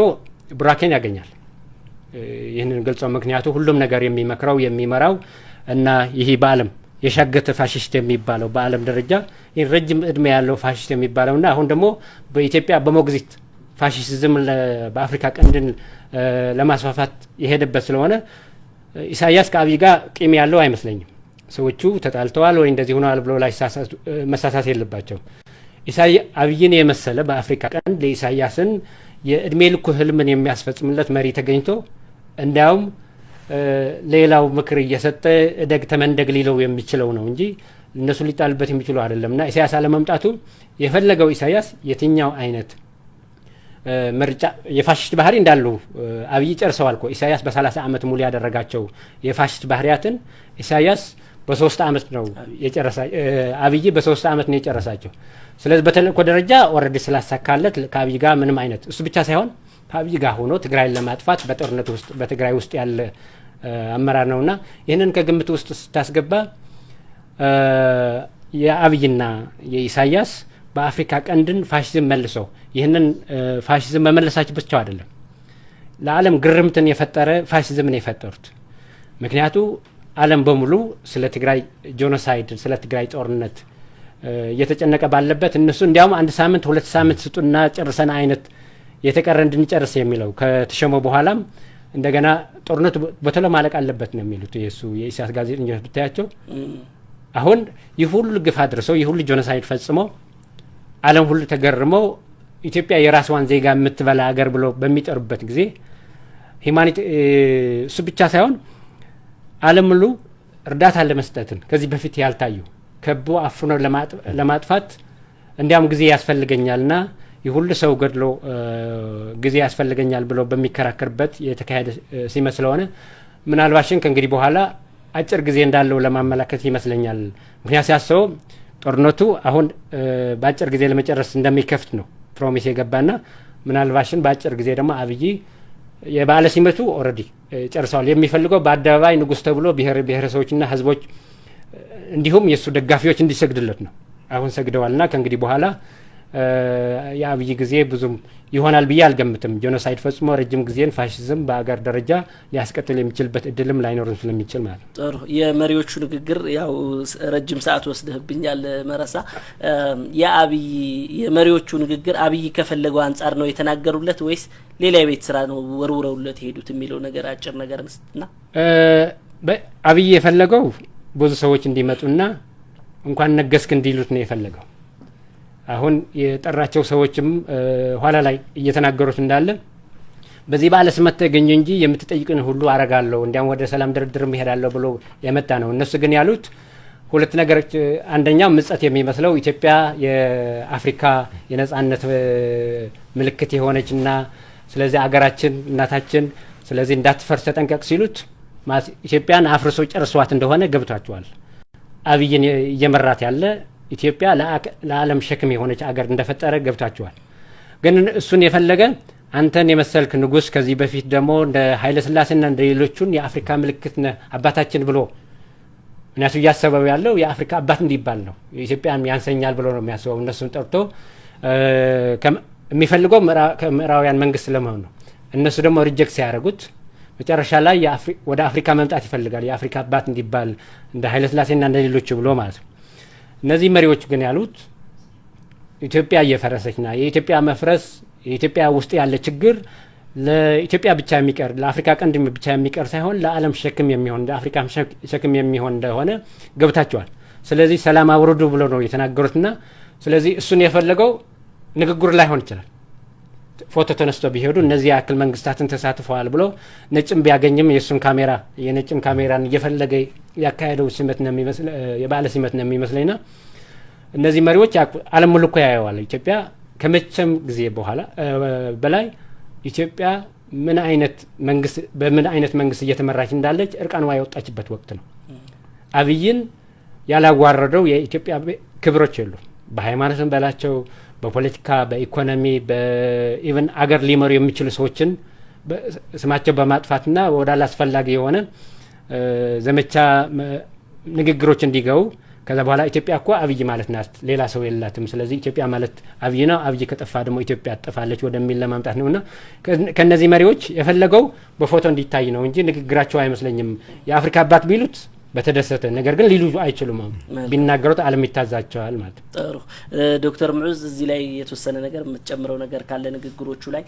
ቡራኬን ያገኛል። ይህንን ገልጸው ምክንያቱ ሁሉም ነገር የሚመክረው የሚመራው እና ይህ በዓለም የሻገተ ፋሽስት የሚባለው በዓለም ደረጃ ረጅም እድሜ ያለው ፋሽስት የሚባለውና አሁን ደግሞ በኢትዮጵያ በሞግዚት ፋሽስዝም በአፍሪካ ቀንድን ለማስፋፋት የሄደበት ስለሆነ ኢሳያስ ከአብይ ጋር ቂም ያለው አይመስለኝም። ሰዎቹ ተጣልተዋል ወይ እንደዚህ ሆነዋል ብሎ ላይ መሳሳት የለባቸው። አብይን የመሰለ በአፍሪካ ቀንድ ለኢሳያስን የእድሜ ልኩ ህልምን የሚያስፈጽምለት መሪ ተገኝቶ እንዲያውም ሌላው ምክር እየሰጠ እደግ ተመንደግ ሊለው የሚችለው ነው እንጂ እነሱ ሊጣልበት የሚችለው አይደለምና ኢሳያስ አለመምጣቱ የፈለገው ኢሳያስ የትኛው አይነት ምርጫ የፋሽስት ባህሪ እንዳለው አብይ ጨርሰዋል እኮ ኢሳያስ በ30 ዓመት ሙሉ ያደረጋቸው የፋሽስት ባህሪያትን ኢሳያስ በ3 ዓመት ነው የጨረሳቸው። አብይ በ3 ዓመት ነው የጨረሳቸው። ስለዚህ በተለኮ ደረጃ ኦሬዲ ስላሳካለት ከአብይ ጋር ምንም አይነት እሱ ብቻ ሳይሆን ከአብይ ጋር ሆኖ ትግራይን ለማጥፋት በጦርነት ውስጥ በትግራይ ውስጥ ያለ አመራር ነውና ይህንን ከግምት ውስጥ ስታስገባ የአብይና የኢሳያስ በአፍሪካ ቀንድን ፋሽዝም መልሰው ይህንን ፋሽዝም መመለሳቸው ብቻ አይደለም ለዓለም ግርምትን የፈጠረ ፋሽዝምን የፈጠሩት። ምክንያቱ ዓለም በሙሉ ስለ ትግራይ ጄኖሳይድ ስለ ትግራይ ጦርነት እየተጨነቀ ባለበት እነሱ እንዲያውም 1 ሳምንት 2 ሳምንት ስጡና ጨርሰን አይነት የተቀረ እንድንጨርስ የሚለው ከተሸመ በኋላም እንደገና ጦርነቱ በተለ ማለቅ አለበት ነው የሚሉት የኢሳያስ ጋዜጠኞች ብታያቸው። አሁን ይህ ሁሉ ግፍ አድርሰው ይህ ሁሉ ጄኖሳይድ ፈጽመው ዓለም ሁሉ ተገርመው ኢትዮጵያ የራስዋን ዜጋ የምትበላ ሀገር ብሎ በሚጠሩበት ጊዜ ሂማኒቲ እሱ ብቻ ሳይሆን ዓለም ሁሉ እርዳታ ለመስጠትን ከዚህ በፊት ያልታዩ ከቦ አፍኖ ለማጥፋት እንዲያም ጊዜ ያስፈልገኛልና ይሁሉ ሰው ገድሎ ጊዜ ያስፈልገኛል ብሎ በሚከራከርበት የተካሄደ ሲመስለውነ ምናልባሽን ከእንግዲህ በኋላ አጭር ጊዜ እንዳለው ለማመላከት ይመስለኛል። ምክንያት ያሰው ጦርነቱ አሁን በአጭር ጊዜ ለመጨረስ እንደሚከፍት ነው ፕሮሚስ የገባና ምናልባሽን በአጭር ጊዜ ደግሞ አብይ የባለ ሲመቱ ኦሬዲ ጨርሰዋል። የሚፈልገው በአደባባይ ንጉስ ተብሎ ብሔረሰቦችና ህዝቦች እንዲሁም የሱ ደጋፊዎች እንዲሰግድለት ነው። አሁን ሰግደዋልና ከእንግዲህ በኋላ የአብይ ጊዜ ብዙም ይሆናል ብዬ አልገምትም። ጄኖሳይድ ፈጽሞ ረጅም ጊዜን ፋሽዝም በአገር ደረጃ ሊያስቀጥል የሚችልበት እድልም ላይኖር ስለሚችል ማለት ነው። ጥሩ የመሪዎቹ ንግግር ያው ረጅም ሰዓት ወስደህብኛል መረሳ። የአብይ የመሪዎቹ ንግግር አብይ ከፈለገው አንጻር ነው የተናገሩለት ወይስ ሌላ የቤት ስራ ነው ወርውረውለት ሄዱት የሚለው ነገር አጭር ነገር እንስትና አብይ የፈለገው ብዙ ሰዎች እንዲመጡና እንኳን ነገስክ እንዲሉት ነው የፈለገው። አሁን የጠራቸው ሰዎችም ኋላ ላይ እየተናገሩት እንዳለ በዚህ ባለ ስመት ተገኘ እንጂ የምትጠይቁን ሁሉ አረጋለሁ እንዲያም ወደ ሰላም ድርድር መሄዳለሁ ብሎ የመጣ ነው። እነሱ ግን ያሉት ሁለት ነገሮች፣ አንደኛው ምጸት የሚመስለው ኢትዮጵያ የአፍሪካ የነጻነት ምልክት የሆነችና ስለዚህ አገራችን እናታችን ስለዚህ እንዳትፈርስ ተጠንቀቅ ሲሉት ኢትዮጵያን አፍርሶ ጨርሷት እንደሆነ ገብቷቸዋል። አብይን እየመራት ያለ ኢትዮጵያ ለዓለም ሸክም የሆነች አገር እንደፈጠረ ገብቷቸዋል። ግን እሱን የፈለገ አንተን የመሰልክ ንጉስ ከዚህ በፊት ደግሞ እንደ ኃይለ ሥላሴና እንደ ሌሎቹን የአፍሪካ ምልክት አባታችን ብሎ እነሱ እያሰበው ያለው የአፍሪካ አባት እንዲባል ነው። ኢትዮጵያም ያንሰኛል ብሎ ነው የሚያስበው። እነሱን ጠርቶ የሚፈልገው ከምዕራባውያን መንግስት ለመሆን ነው። እነሱ ደግሞ ሪጀክት ሲያደርጉት መጨረሻ ላይ ወደ አፍሪካ መምጣት ይፈልጋል። የአፍሪካ አባት እንዲባል እንደ ኃይለ ሥላሴና እንደ ሌሎቹ ብሎ ማለት ነው። እነዚህ መሪዎች ግን ያሉት ኢትዮጵያ እየፈረሰችና የኢትዮጵያ መፍረስ የኢትዮጵያ ውስጥ ያለ ችግር ለኢትዮጵያ ብቻ የሚቀር ለአፍሪካ ቀንድ ብቻ የሚቀር ሳይሆን ለዓለም ሸክም የሚሆን ለአፍሪካ ሸክም የሚሆን እንደሆነ ገብታቸዋል። ስለዚህ ሰላም አውርዱ ብሎ ነው የተናገሩትና ስለዚህ እሱን የፈለገው ንግግር ላይሆን ይችላል። ፎቶ ተነስቶ ቢሄዱ እነዚህ ያክል መንግስታትን ተሳትፈዋል ብሎ ነጭም ቢያገኝም የሱን ካሜራ የነጭም ካሜራን እየፈለገ ያካሄደው ሲመት ነው የሚመስል የባለ ሲመት ነው የሚመስለኝና እነዚህ መሪዎች ዓለም ሙሉ እኮ ያየዋል ኢትዮጵያ ከመቼም ጊዜ በኋላ በላይ ኢትዮጵያ ምን አይነት መንግስት በምን አይነት መንግስት እየተመራች እንዳለች እርቃንዋ ያወጣችበት ወቅት ነው። አብይን ያላዋረደው የኢትዮጵያ ክብሮች የሉ በሃይማኖትም በላቸው በፖለቲካ በኢኮኖሚ በኢቭን አገር ሊመሩ የሚችሉ ሰዎችን ስማቸው በማጥፋትና ወደ አላስፈላጊ የሆነ ዘመቻ ንግግሮች እንዲገቡ ከዛ በኋላ ኢትዮጵያ እኮ አብይ ማለት ናት ሌላ ሰው የላትም ስለዚህ ኢትዮጵያ ማለት አብይ ነው አብይ ከጠፋ ደግሞ ኢትዮጵያ አጠፋለች ወደሚል ለማምጣት ነውና ከነዚህ መሪዎች የፈለገው በፎቶ እንዲታይ ነው እንጂ ንግግራቸው አይመስለኝም የአፍሪካ አባት ቢሉት በተደሰተ ነገር ግን ሊሉ አይችሉም ቢናገሩት ዓለም ይታዛቸዋል ማለት ጥሩ ዶክተር ሙዑዝ እዚህ ላይ የተወሰነ ነገር የምትጨምረው ነገር ካለ ንግግሮቹ ላይ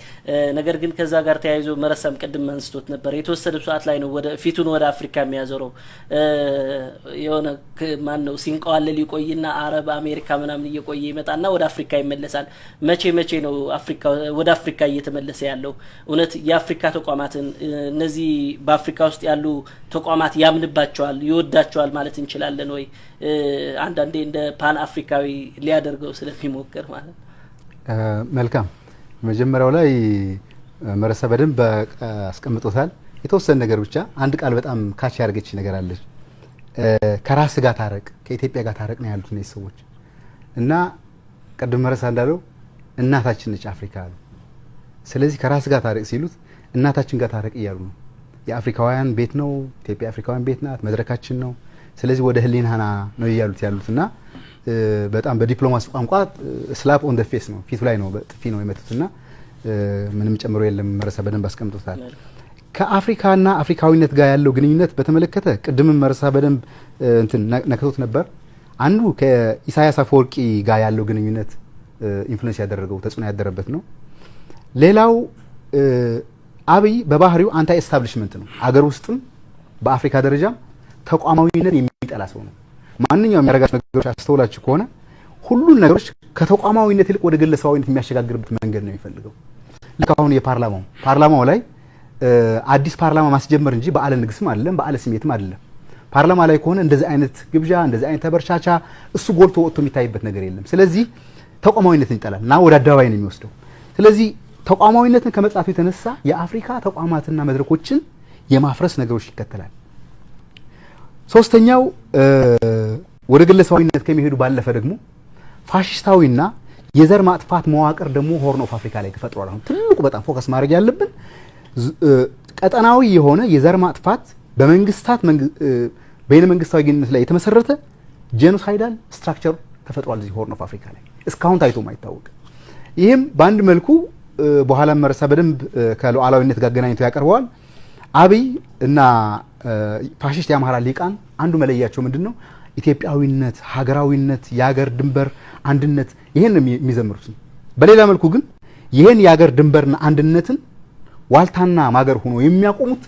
ነገር ግን ከዛ ጋር ተያይዞ መረሳም ቀድም አንስቶት ነበር የተወሰነ ሰዓት ላይ ነው ወደ ፊቱን ወደ አፍሪካ የሚያዞረው የሆነ ማን ነው ሲንቀዋለ ሊቆይና አረብ አሜሪካ ምናምን እየቆየ ይመጣና ወደ አፍሪካ ይመለሳል መቼ ነው አፍሪካ ወደ አፍሪካ እየተመለሰ ያለው እውነት የአፍሪካ ተቋማትን እነዚህ በአፍሪካ ውስጥ ያሉ ተቋማት ያምንባቸዋል ይወዳቸዋል ማለት እንችላለን ወይ አንዳንዴ እንደ ፓን አፍሪካዊ ሊያደርገው ስለሚሞክር ማለት መልካም መጀመሪያው ላይ መረሳ በደንብ አስቀምጦታል የተወሰነ ነገር ብቻ አንድ ቃል በጣም ካች ያርገች ነገር አለች ከራስ ጋር ታረቅ ከኢትዮጵያ ጋር ታረቅ ነው ያሉት ነው ሰዎች እና ቀደም መረሳ እንዳለው እናታችን ነች አፍሪካ አሉ ስለዚህ ከራስ ጋር ታረቅ ሲሉት እናታችን ጋር ታረቅ ይያሉ ነው የአፍሪካውያን ቤት ነው ኢትዮጵያ አፍሪካውያን ቤት ናት መድረካችን ነው ስለዚህ ወደ ህሊናና ነው ያሉትና በጣም በዲፕሎማሲ ቋንቋ ስላፕ ኦን ዘ ፌስ ነው ፊቱ ላይ ነው በጥፊ ነው የመቱትና ምንም ጨምሮ የለም መረሳ በደንብ አስቀምጦታል ከአፍሪካና አፍሪካዊነት ጋር ያለው ግንኙነት በተመለከተ ቅድም መረሳ በደንብ እንትን ነክቶት ነበር አንዱ ከኢሳያስ አፈወርቂ ጋር ያለው ግንኙነት ኢንፍሉዌንስ ያደረገው ተጽዕኖ ያደረበት ነው ሌላው አብይ በባህሪው አንታይ ኤስታብሊሽመንት ነው አገር ውስጥም በአፍሪካ ደረጃ ተቋማዊነት የሚጠላ ሰው ነው ማንኛውም ያረጋች ነገሮች አስተውላችሁ ከሆነ ሁሉን ነገሮች ከተቋማዊነት ይልቅ ወደ ግለሰባዊነት የሚያሸጋግርበት መንገድ ነው የሚፈልገው ለካሁን ፓርላማው ላይ አዲስ ፓርላማ ማስጀመር እንጂ በአለ ንግስም አይደለም በአለ ስሜትም አይደለም ፓርላማ ላይ ከሆነ እንደዚህ አይነት ግብዣ እንደዚህ አይነት ተበርቻቻ እሱ ጎልቶ ወጥቶ የሚታይበት ነገር የለም ስለዚህ ተቋማዊነትን ይጠላል እና ወደ አደባባይ ነው የሚወስደው ስለዚህ ተቋማዊነትን ከመጻፉ የተነሳ የአፍሪካ ተቋማትና መድረኮችን የማፍረስ ነገሮች ይከተላል ሶስተኛው ወደ ግለሰባዊነት ከመሄዱ ባለፈ ደግሞ ፋሺስታዊና የዘር ማጥፋት መዋቅር ደግሞ ሆርን ኦፍ አፍሪካ ላይ ተፈጥሯል አሁን ትልቁ በጣም ፎከስ ማድረግ ያለብን ቀጠናዊ የሆነ የዘር ማጥፋት በመንግስታት በይነ መንግስታዊ ግንኙነት ላይ የተመሰረተ ጄኖሳይዳል ስትራክቸር ተፈጥሯል እዚህ ሆርን ኦፍ አፍሪካ ላይ እስካሁን ታይቶ ማይታወቅ ይሄም በአንድ መልኩ በኋላ መረሳ በደንብ ከሉዓላዊነት ጋር ገናኝቶ ያቀርበዋል አብይ እና ፋሺስት የአማራ ሊቃን አንዱ መለያቸው ምንድነው ኢትዮጵያዊነት ሀገራዊነት የሀገር ድንበር አንድነት ይሄን የሚዘምሩት በሌላ መልኩ ግን ይሄን የሀገር ድንበርና አንድነትን ዋልታና ማገር ሆኖ የሚያቆሙት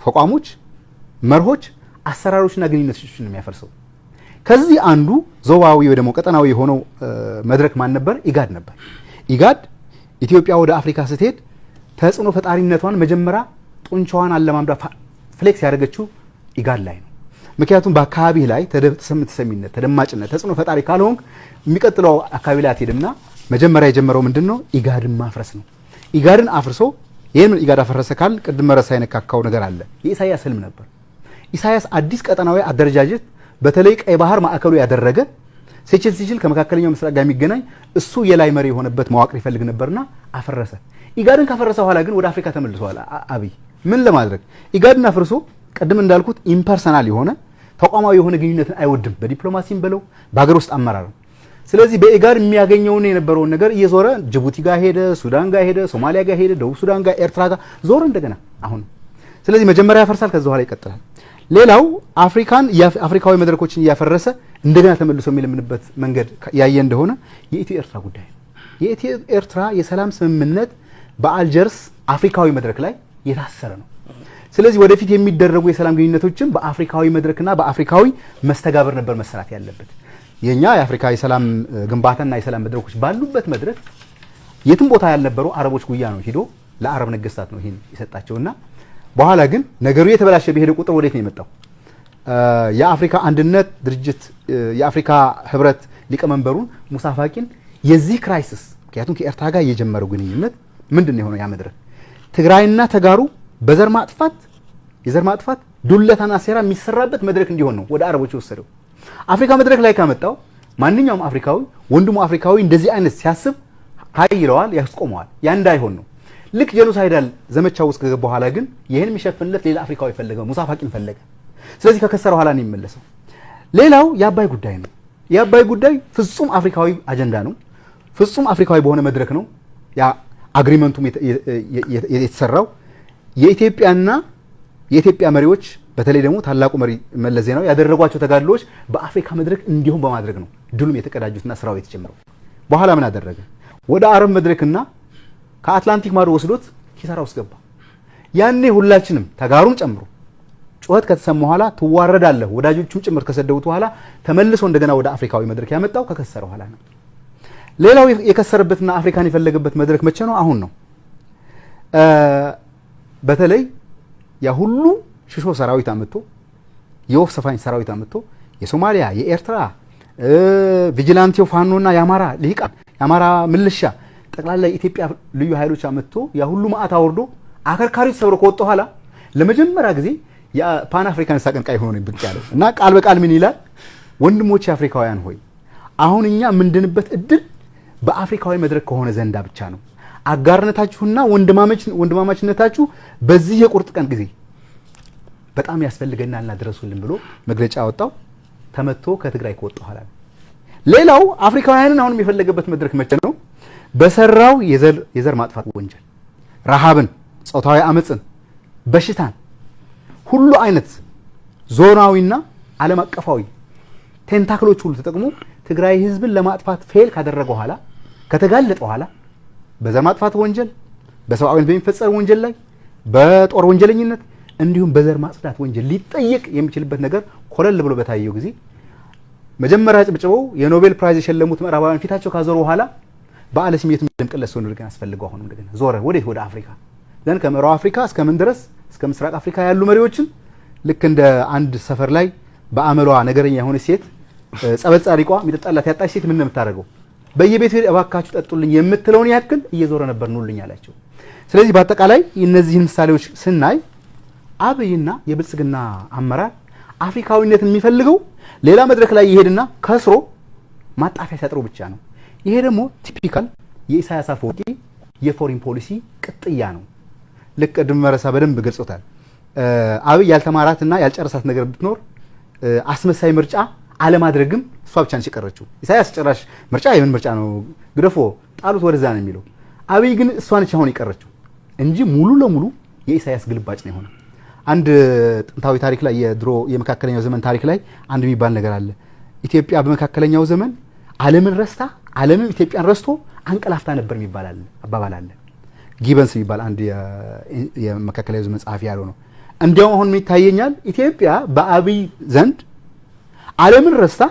ተቋሞች መርሆች አሰራሮችና ግንኙነቶችን የሚያፈርሰው ከዚህ አንዱ ዞባዊ ወይ ደግሞ ቀጠናዊ የሆነው መድረክ ማን ነበር ኢጋድ ነበር ኢጋድ ኢትዮጵያ ወደ አፍሪካ ስትሄድ ተጽዕኖ ፈጣሪነቷን መጀመሪያ ጡንቻዋን አለማምዳ ፍሌክስ ያደረገችው ኢጋድ ላይ ነው ምክንያቱም በአካባቢ ላይ ተሰሚነት ተደማጭነት ተጽዕኖ ፈጣሪ ካልሆንክ የሚቀጥለው አካባቢ ላይ አትሄድምና መጀመሪያ የጀመረው ምንድነው ኢጋድን ማፍረስ ነው ኢጋድን አፍርሶ ይሄን ኢጋድ አፈረሰ ካል ቅድም መረሳ የነካካው ነገር አለ የኢሳያስ ህልም ነበር ኢሳያስ አዲስ ቀጠናዊ አደረጃጀት በተለይ ቀይ ባህር ማዕከሉ ያደረገ ሲችል ከመካከለኛው ምስራቅ ጋር የሚገናኝ እሱ የላይ መሪ የሆነበት መዋቅር ይፈልግ ነበርና አፈረሰ ኢጋድን ካፈረሰ በኋላ ግን ወደ አፍሪካ ተመልሷል አብይ ምን ለማድረግ ኢጋድን አፍርሶ ቀድም እንዳልኩት ኢምፐርሰናል የሆነ ተቋማዊ የሆነ ግንኙነትን አይወድም በዲፕሎማሲም ብለው በአገር ውስጥ አመራር ስለዚህ በኢጋድ የሚያገኘውን የነበረውን ነገር እየዞረ ጅቡቲ ጋር ሄደ ሱዳን ጋር ሄደ ሶማሊያ ጋር ሄደ ደቡብ ሱዳን ጋር ኤርትራ ጋር ዞረ እንደገና አሁን ስለዚህ መጀመሪያ ያፈርሳል ከዛ በኋላ ይቀጥላል ሌላው አፍሪካዊ መድረኮችን እያፈረሰ እንደገና ተመልሶ የሚለምንበት መንገድ ያየ እንደሆነ የኢትዮ ኤርትራ ጉዳይ ነው። የኢትዮ ኤርትራ የሰላም ስምምነት በአልጀርስ አፍሪካዊ መድረክ ላይ የታሰረ ነው። ስለዚህ ወደፊት የሚደረጉ የሰላም ግንኙነቶችን በአፍሪካዊ መድረክና በአፍሪካዊ መስተጋብር ነበር መሰራት ያለበት። የኛ የአፍሪካ የሰላም ግንባታና የሰላም መድረኮች ባሉበት መድረክ የትም ቦታ ያልነበሩ አረቦች ጉያ ነው ሄዶ ለአረብ ነገስታት ነው ይሄን የሰጣቸውና በኋላ ግን ነገሩ የተበላሸ በሄደ ቁጥር ወዴት ነው የመጣው? የአፍሪካ አንድነት ድርጅት የአፍሪካ ህብረት ሊቀመንበሩን ሙሳ ፋቂን የዚህ ክራይሲስ ምክንያቱም ከኤርትራ ጋር የጀመረው ግንኙነት ምንድነው የሆነው? ያ መድረክ ትግራይና ተጋሩ የዘር ማጥፋት ዱለታና ሴራ የሚሰራበት መድረክ እንዲሆን ነው ወደ አረቦች የወሰደው። አፍሪካ መድረክ ላይ ካመጣው ማንኛውም አፍሪካዊ ወንድሙ አፍሪካዊ እንደዚህ አይነት ሲያስብ ኃይለዋል ያስቆመዋል። ያ እንዳይሆን ነው። ልክ ጄኖሳይዳል ዘመቻው ውስጥ ከገባ በኋላ ግን ይሄን የሚሸፍንለት ሌላ አፍሪካዊ ፈለገ፣ ሙሳ ፋቂን ፈለገ። ስለዚህ ከከሰረ በኋላ ነው የሚመለሰው። ሌላው የአባይ ጉዳይ ነው። የአባይ ጉዳይ ፍጹም አፍሪካዊ አጀንዳ ነው። ፍጹም አፍሪካዊ በሆነ መድረክ ነው ያ አግሪመንቱም የተሰራው። የኢትዮጵያ መሪዎች በተለይ ደግሞ ታላቁ መሪ መለስ ዜናዊ ያደረጓቸው ተጋድሎዎች በአፍሪካ መድረክ እንዲሁም በማድረግ ነው ድሉም የተቀዳጁትና ስራው የተጀመረው። በኋላ ምን አደረገ? ወደ አረብ መድረክና ከአትላንቲክ ማዶ ወስዶት ኪሳራ ውስጥ ገባ። ያኔ ሁላችንም ተጋሩን ጨምሮ ጩኸት ከተሰማ በኋላ ትዋረዳለህ ወዳጆቹም ጭምር ከሰደቡት በኋላ ተመልሶ እንደገና ወደ አፍሪካዊ መድረክ ያመጣው ከከሰረ በኋላ ነው። ሌላው የከሰረበትና አፍሪካን የፈለገበት መድረክ መቼ ነው? አሁን ነው። በተለይ ያ ሁሉ ሽሾ ሰራዊት አመጣ፣ የወፍ ሰፋኝ ሰራዊት አመጣ፣ የሶማሊያ የኤርትራ ቪጂላንቲው ፋኖና የአማራ ልሂቃን የአማራ ምልሻ ጠቅላላ የኢትዮጵያ ልዩ ኃይሎች አመጣ፣ ያ ሁሉ ማአት አወርዶ አከርካሪው ሰብሮ ከወጣ በኋላ ለመጀመሪያ ጊዜ የፓን አፍሪካን ሳቀንቃይ ሆኖ ነው ብቅ ያለው እና ቃል በቃል ምን ይላል? ወንድሞች አፍሪካውያን ሆይ አሁን እኛ ምንድንበት እድል በአፍሪካዊ መድረክ ከሆነ ዘንዳ ብቻ ነው። አጋርነታችሁና ወንድማማችነታችሁ በዚህ የቁርጥ ቀን ጊዜ በጣም ያስፈልገናልና ድረሱልን ብሎ መግለጫ አወጣው። ተመቶ ከትግራይ ከወጣ በኋላ ነው። ሌላው አፍሪካውያንን አሁን የሚፈለገበት መድረክ መቼ ነው? በሰራው የዘር ማጥፋት ወንጀል፣ ረሃብን፣ ጾታዊ አመጽን፣ በሽታን ሁሉ አይነት ዞናዊና ዓለም አቀፋዊ ቴንታክሎች ሁሉ ተጠቅሞ ትግራይ ህዝብን ለማጥፋት ፌል ካደረገ በኋላ ከተጋለጠ በኋላ በዘር ማጥፋት ወንጀል፣ በሰብአዊነት በሚፈጸም ወንጀል ላይ በጦር ወንጀለኝነት እንዲሁም በዘር ማጽዳት ወንጀል ሊጠየቅ የሚችልበት ነገር ኮለል ብሎ በታየው ጊዜ መጀመሪያ ጭብጭበው የኖቤል ፕራይዝ የሸለሙት ምዕራባውያን ፊታቸው ካዞሩ በኋላ በዓለ ስሜት እንደምቀለስ ሆኖ እንደገና አስፈልገው አሁን እንደገና ዞረ ወደ አፍሪካ ዘን ከምዕራብ አፍሪካ እስከ ምን ድረስ እስከ ምስራቅ አፍሪካ ያሉ መሪዎችን ልክ እንደ አንድ ሰፈር ላይ በአመሏ ነገረኛ የሆነ ሴት ጸበል ጻሪቋ የሚጠጣላት ያጣች ሴት ምን እንደምታደርገው በየቤቱ እባካችሁ ጠጡልኝ የምትለውን ያክል እየዞረ ነበር ኑልኝ አላቸው። ስለዚህ በአጠቃላይ እነዚህን ምሳሌዎች ስናይ አብይና የብልጽግና አመራር አፍሪካዊነትን የሚፈልገው ሌላ መድረክ ላይ ይሄድና ከስሮ ማጣፊያ ሲያጥሩ ብቻ ነው። ይሄ ደግሞ ቲፒካል የኢሳያስ አፈወርቂ የፎሪን ፖሊሲ ቅጥያ ነው። ልክ ድመረሳ በደንብ ገልጾታል። አብይ ያልተማራትና ያልጨረሳት ነገር ብትኖር አስመሳይ ምርጫ አለማድረግም እሷ ብቻ ነች የቀረችው። ኢሳያስ ጭራሽ ምርጫ የምን ምርጫ ነው ግደፎ ጣሉት ወደዛ ነው የሚለው። አብይ ግን እሷ ነች አሁን የቀረችው እንጂ ሙሉ ለሙሉ የኢሳያስ ግልባጭ ነው የሆነው። አንድ ጥንታዊ ታሪክ ላይ የድሮ የመካከለኛው ዘመን ታሪክ ላይ አንድ የሚባል ነገር አለ። ኢትዮጵያ በመካከለኛው ዘመን ዓለምን ረስታ ዓለምም ኢትዮጵያን ረስቶ አንቀላፍታ ነበር የሚባል አባባል አለ። ጊበንስ የሚባል አንድ የመካከለኛው ዘመን ጸሐፊ ያለው ነው። እንዲያውም አሁን ይታየኛል ኢትዮጵያ በአብይ ዘንድ ዓለምን ረስታ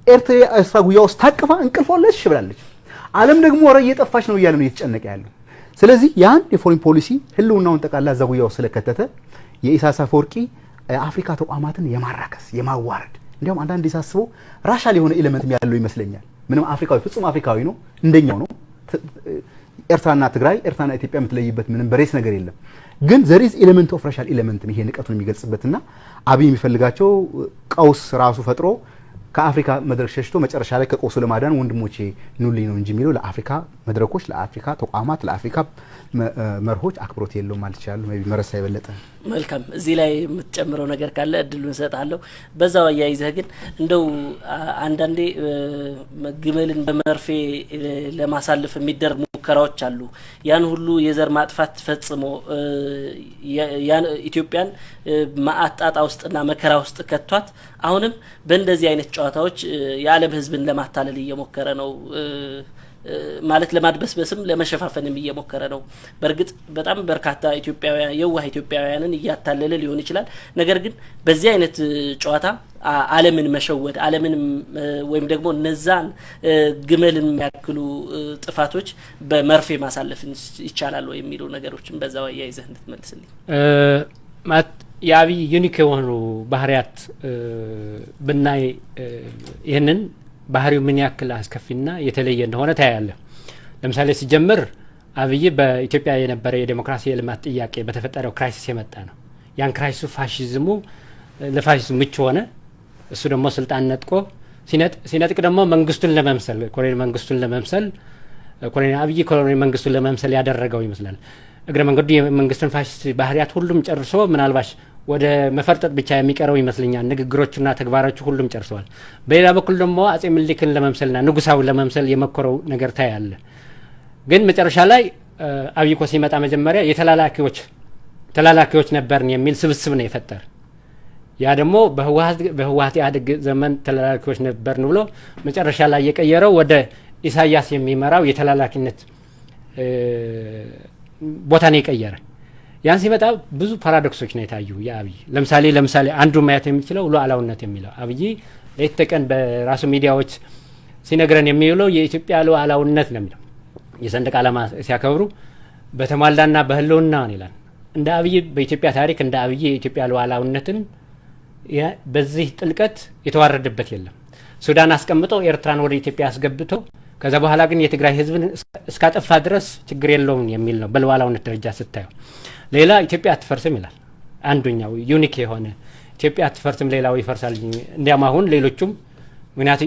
ኤርትራ ጉያ ውስጥ ታቅፋ እንቅልፏለች ብላለች። ዓለም ደግሞ ወረ እየጠፋች ነው እያለ ነው እየተጨነቀ ያለው። ስለዚህ ያን የፎሪን ፖሊሲ ህልውናውን ጠቃላ እዛ ጉያ ውስጥ ስለከተተ የኢሳያስ አፈወርቂ አፍሪካ ተቋማትን የማራከስ የማዋረድ እንዲያውም አንዳንድ ሳስበው ራሻል የሆነ ኤሌመንት ያለው ይመስለኛል። ምንም አፍሪካዊ ፍጹም አፍሪካዊ ነው እንደኛው ነው። ኤርትራና ትግራይ ኤርትራና ኢትዮጵያ የምትለይበት ምንም በሬስ ነገር የለም። ግን there is element of racial element ይሄ ንቀቱን የሚገልጽበትና አብይ የሚፈልጋቸው ቀውስ ራሱ ፈጥሮ ከአፍሪካ መድረክ ሸሽቶ መጨረሻ ላይ ከቀውሱ ለማዳን ወንድሞቼ ኑልኝ ነው እንጂ የሚለው ለአፍሪካ መድረኮች፣ ለአፍሪካ ተቋማት፣ ለአፍሪካ መርሆች አክብሮት የለውም ማለት ይችላል። ሜቢ መረሳ ይበለጠ። መልካም እዚህ ላይ የምትጨምረው ነገር ካለ እድሉን ሰጣለሁ። በዛው አያይዘህ ግን እንደው አንዳንዴ ግመልን በመርፌ ለማሳለፍ የሚደረግ ሙከራዎች አሉ። ያን ሁሉ የዘር ማጥፋት ፈጽሞ ያን ኢትዮጵያን ማአጣጣ ውስጥና መከራ ውስጥ ከቷት አሁንም በእንደዚህ አይነት ጨዋታዎች የዓለም ህዝብን ለማታለል እየሞከረ ነው ማለት ለማድበስበስም ለመሸፋፈንም እየሞከረ ነው። በርግጥ በጣም በርካታ ኢትዮጵያውያን የዋህ ኢትዮጵያውያንን እያታለለ ሊሆን ይችላል። ነገር ግን በዚህ አይነት ጨዋታ ዓለምን መሸወድ ዓለምን ወይም ደግሞ እነዛን ግመልን የሚያክሉ ጥፋቶች በመርፌ ማሳለፍ ይቻላል ወይ የሚሉ ነገሮችን በዛው አያይዘህ እንድትመልስልኝ። የአብይ ዩኒክ የሆኑ ባህሪያት ብናይ ይህንን ባህሪው ምን ያክል አስከፊና የተለየ እንደሆነ ታያለ። ለምሳሌ ሲጀምር አብይ በኢትዮጵያ የነበረ የዲሞክራሲ የልማት ጥያቄ በተፈጠረው ክራይሲስ የመጣ ነው። ያን ክራይሲሱ ፋሺዝሙ ለፋሺዝሙ ምቹ ሆነ። እሱ ደግሞ ስልጣን ነጥቆ ሲነጥቅ ደግሞ መንግስቱን ለመምሰል ኮሎኔል መንግስቱን ለመምሰል ኮሎኔል አብይ ኮሎኔል መንግስቱን ለመምሰል ያደረገው ይመስላል። እግረ መንገዱ የመንግስቱን ፋሺስት ባህሪያት ሁሉም ጨርሶ ምናልባሽ ወደ መፈርጠጥ ብቻ የሚቀረው ይመስለኛል። ንግግሮቹና ተግባራቹ ሁሉም ጨርሰዋል። በሌላ በኩል ደግሞ አጼ ምኒልክን ለመምሰልና ንጉሳዊ ለመምሰል የመከረው ነገር ታያለ። ግን መጨረሻ ላይ አብይ ኮ ሲመጣ መጀመሪያ ተላላኪዎች ነበርን የሚል ስብስብ ነው የፈጠረ። ያ ደግሞ በህወሓት ኢህአዴግ ዘመን ተላላኪዎች ነበርን ብሎ መጨረሻ ላይ የቀየረው ወደ ኢሳያስ የሚመራው የተላላኪነት ቦታ ነው የቀየረ። ያን ሲመጣ ብዙ ፓራዶክሶች ነው የታዩ የአብይ። ለምሳሌ አንዱ ማየት የሚችለው ሉዓላዊነት የሚለው አብይ ሌት ተቀን በራሱ ሚዲያዎች ሲነግረን የሚውለው የኢትዮጵያ ሉዓላዊነት ነው የሚለው። የሰንደቅ ዓላማ ሲያከብሩ በተሟላና በህልውና ይላል። እንደ አብይ በኢትዮጵያ ታሪክ እንደ አብይ የኢትዮጵያ ሉዓላዊነትን በዚህ ጥልቀት የተዋረደበት የለም። ሱዳን አስቀምጦ ኤርትራን ወደ ኢትዮጵያ አስገብቶ ከዛ በኋላ ግን የትግራይ ህዝብን እስካጠፋ ድረስ ችግር የለውም የሚል ነው በሉዓላዊነት ደረጃ ስታዩ። ሌላ ኢትዮጵያ አትፈርስም ይላል። አንዱኛው ዩኒክ የሆነ ኢትዮጵያ አትፈርስም ሌላው ይፈርሳል። እንዲያም አሁን ሌሎቹም ምክንያቱ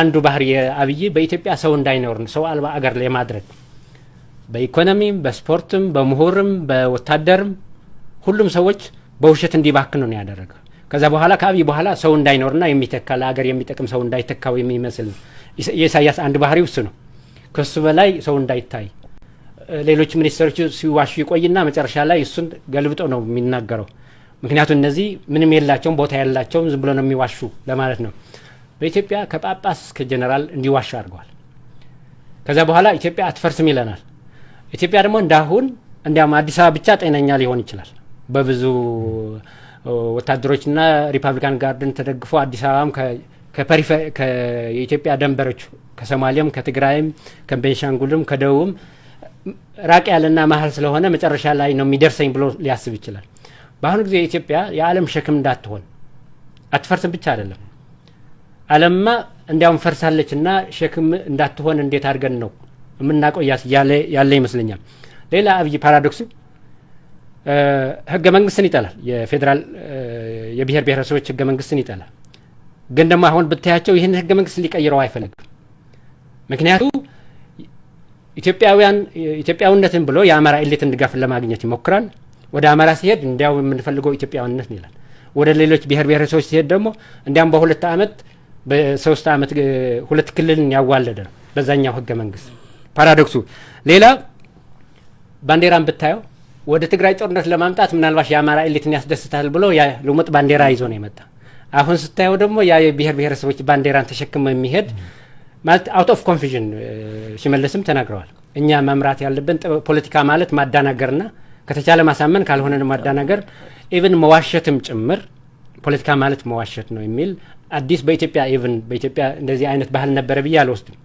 አንዱ ባህሪ የአብይ በኢትዮጵያ ሰው እንዳይኖር ሰው አልባ አገር ለማድረግ በኢኮኖሚም በስፖርትም በምሁርም በወታደርም ሁሉም ሰዎች በውሸት እንዲባክኑ ነው ያደረገው። ከዛ በኋላ ከአብይ በኋላ ሰው እንዳይኖርና የሚተካ ለአገር የሚጠቅም ሰው እንዳይተካው የሚመስል የኢሳያስ አንድ ባህሪው እሱ ነው። ከሱ በላይ ሰው እንዳይታይ ሌሎች ሚኒስትሮች ሲዋሹ ይቆይና መጨረሻ ላይ እሱን ገልብጦ ነው የሚናገረው። ምክንያቱም እነዚህ ምንም የላቸውም ቦታ ያላቸውም ዝም ብሎ ነው የሚዋሹ ለማለት ነው። በኢትዮጵያ ከጳጳስ እስከ ጀነራል እንዲዋሹ አድርገዋል። ከዛ በኋላ ኢትዮጵያ አትፈርስም ይለናል። ኢትዮጵያ ደግሞ እንዳሁን እንዲያም አዲስ አበባ ብቻ ጤነኛ ሊሆን ይችላል። በብዙ ወታደሮችና ሪፐብሊካን ጋርድን ተደግፎ አዲስ አበባም የኢትዮጵያ ደንበሮች ከሶማሊያም ከትግራይም ከቤንሻንጉልም ከደቡብም ራቅ ያለና መሀል ስለሆነ መጨረሻ ላይ ነው የሚደርሰኝ ብሎ ሊያስብ ይችላል። በአሁኑ ጊዜ ኢትዮጵያ የዓለም ሸክም እንዳትሆን አትፈርስም ብቻ አይደለም ዓለምማ እንዲያውም ፈርሳለችና ሸክም እንዳትሆን እንዴት አድርገን ነው የምናቆያት ያለ ይመስለኛል። ሌላ አብይ ፓራዶክስ ህገ መንግስትን ይጠላል። የፌዴራል የብሔር ብሔረሰቦች ህገ መንግስትን ይጠላል። ግን ደግሞ አሁን ብታያቸው ይህን ህገ መንግስት ሊቀይረው አይፈልግም። ምክንያቱ ኢትዮጵያዊነትን ብሎ የአማራ ኤሊትን ድጋፍ ለማግኘት ይሞክራል። ወደ አማራ ሲሄድ እንዲያው የምንፈልገው ኢትዮጵያዊነት ይላል። ወደ ሌሎች ብሔር ብሔረሰቦች ሲሄድ ደግሞ እንዲያም በሁለት ዓመት በ3 ዓመት ሁለት ክልልን ያዋለደ ነው በዛኛው ህገ መንግስት። ፓራዶክሱ ሌላ ባንዲራን ብታየው ወደ ትግራይ ጦርነት ለማምጣት ምናልባት የአማራ ኤሊትን ያስደስታል ብሎ ያ ልሙጥ ባንዲራ ይዞ ነው የመጣ። አሁን ስታየው ደግሞ ያ የብሔር ብሔረሰቦች ባንዲራን ተሸክመው የሚሄድ ማለት አውት ኦፍ ኮንፊዥን ሽመልስም ተናግረዋል። እኛ መምራት ያለብን ፖለቲካ ማለት ማዳናገርና ከተቻለ ማሳመን ካልሆነ ማዳናገር ኢቭን መዋሸትም ጭምር ፖለቲካ ማለት መዋሸት ነው የሚል አዲስ በኢትዮጵያ እንደዚህ አይነት ባህል ነበረ ብዬ አልወስድም።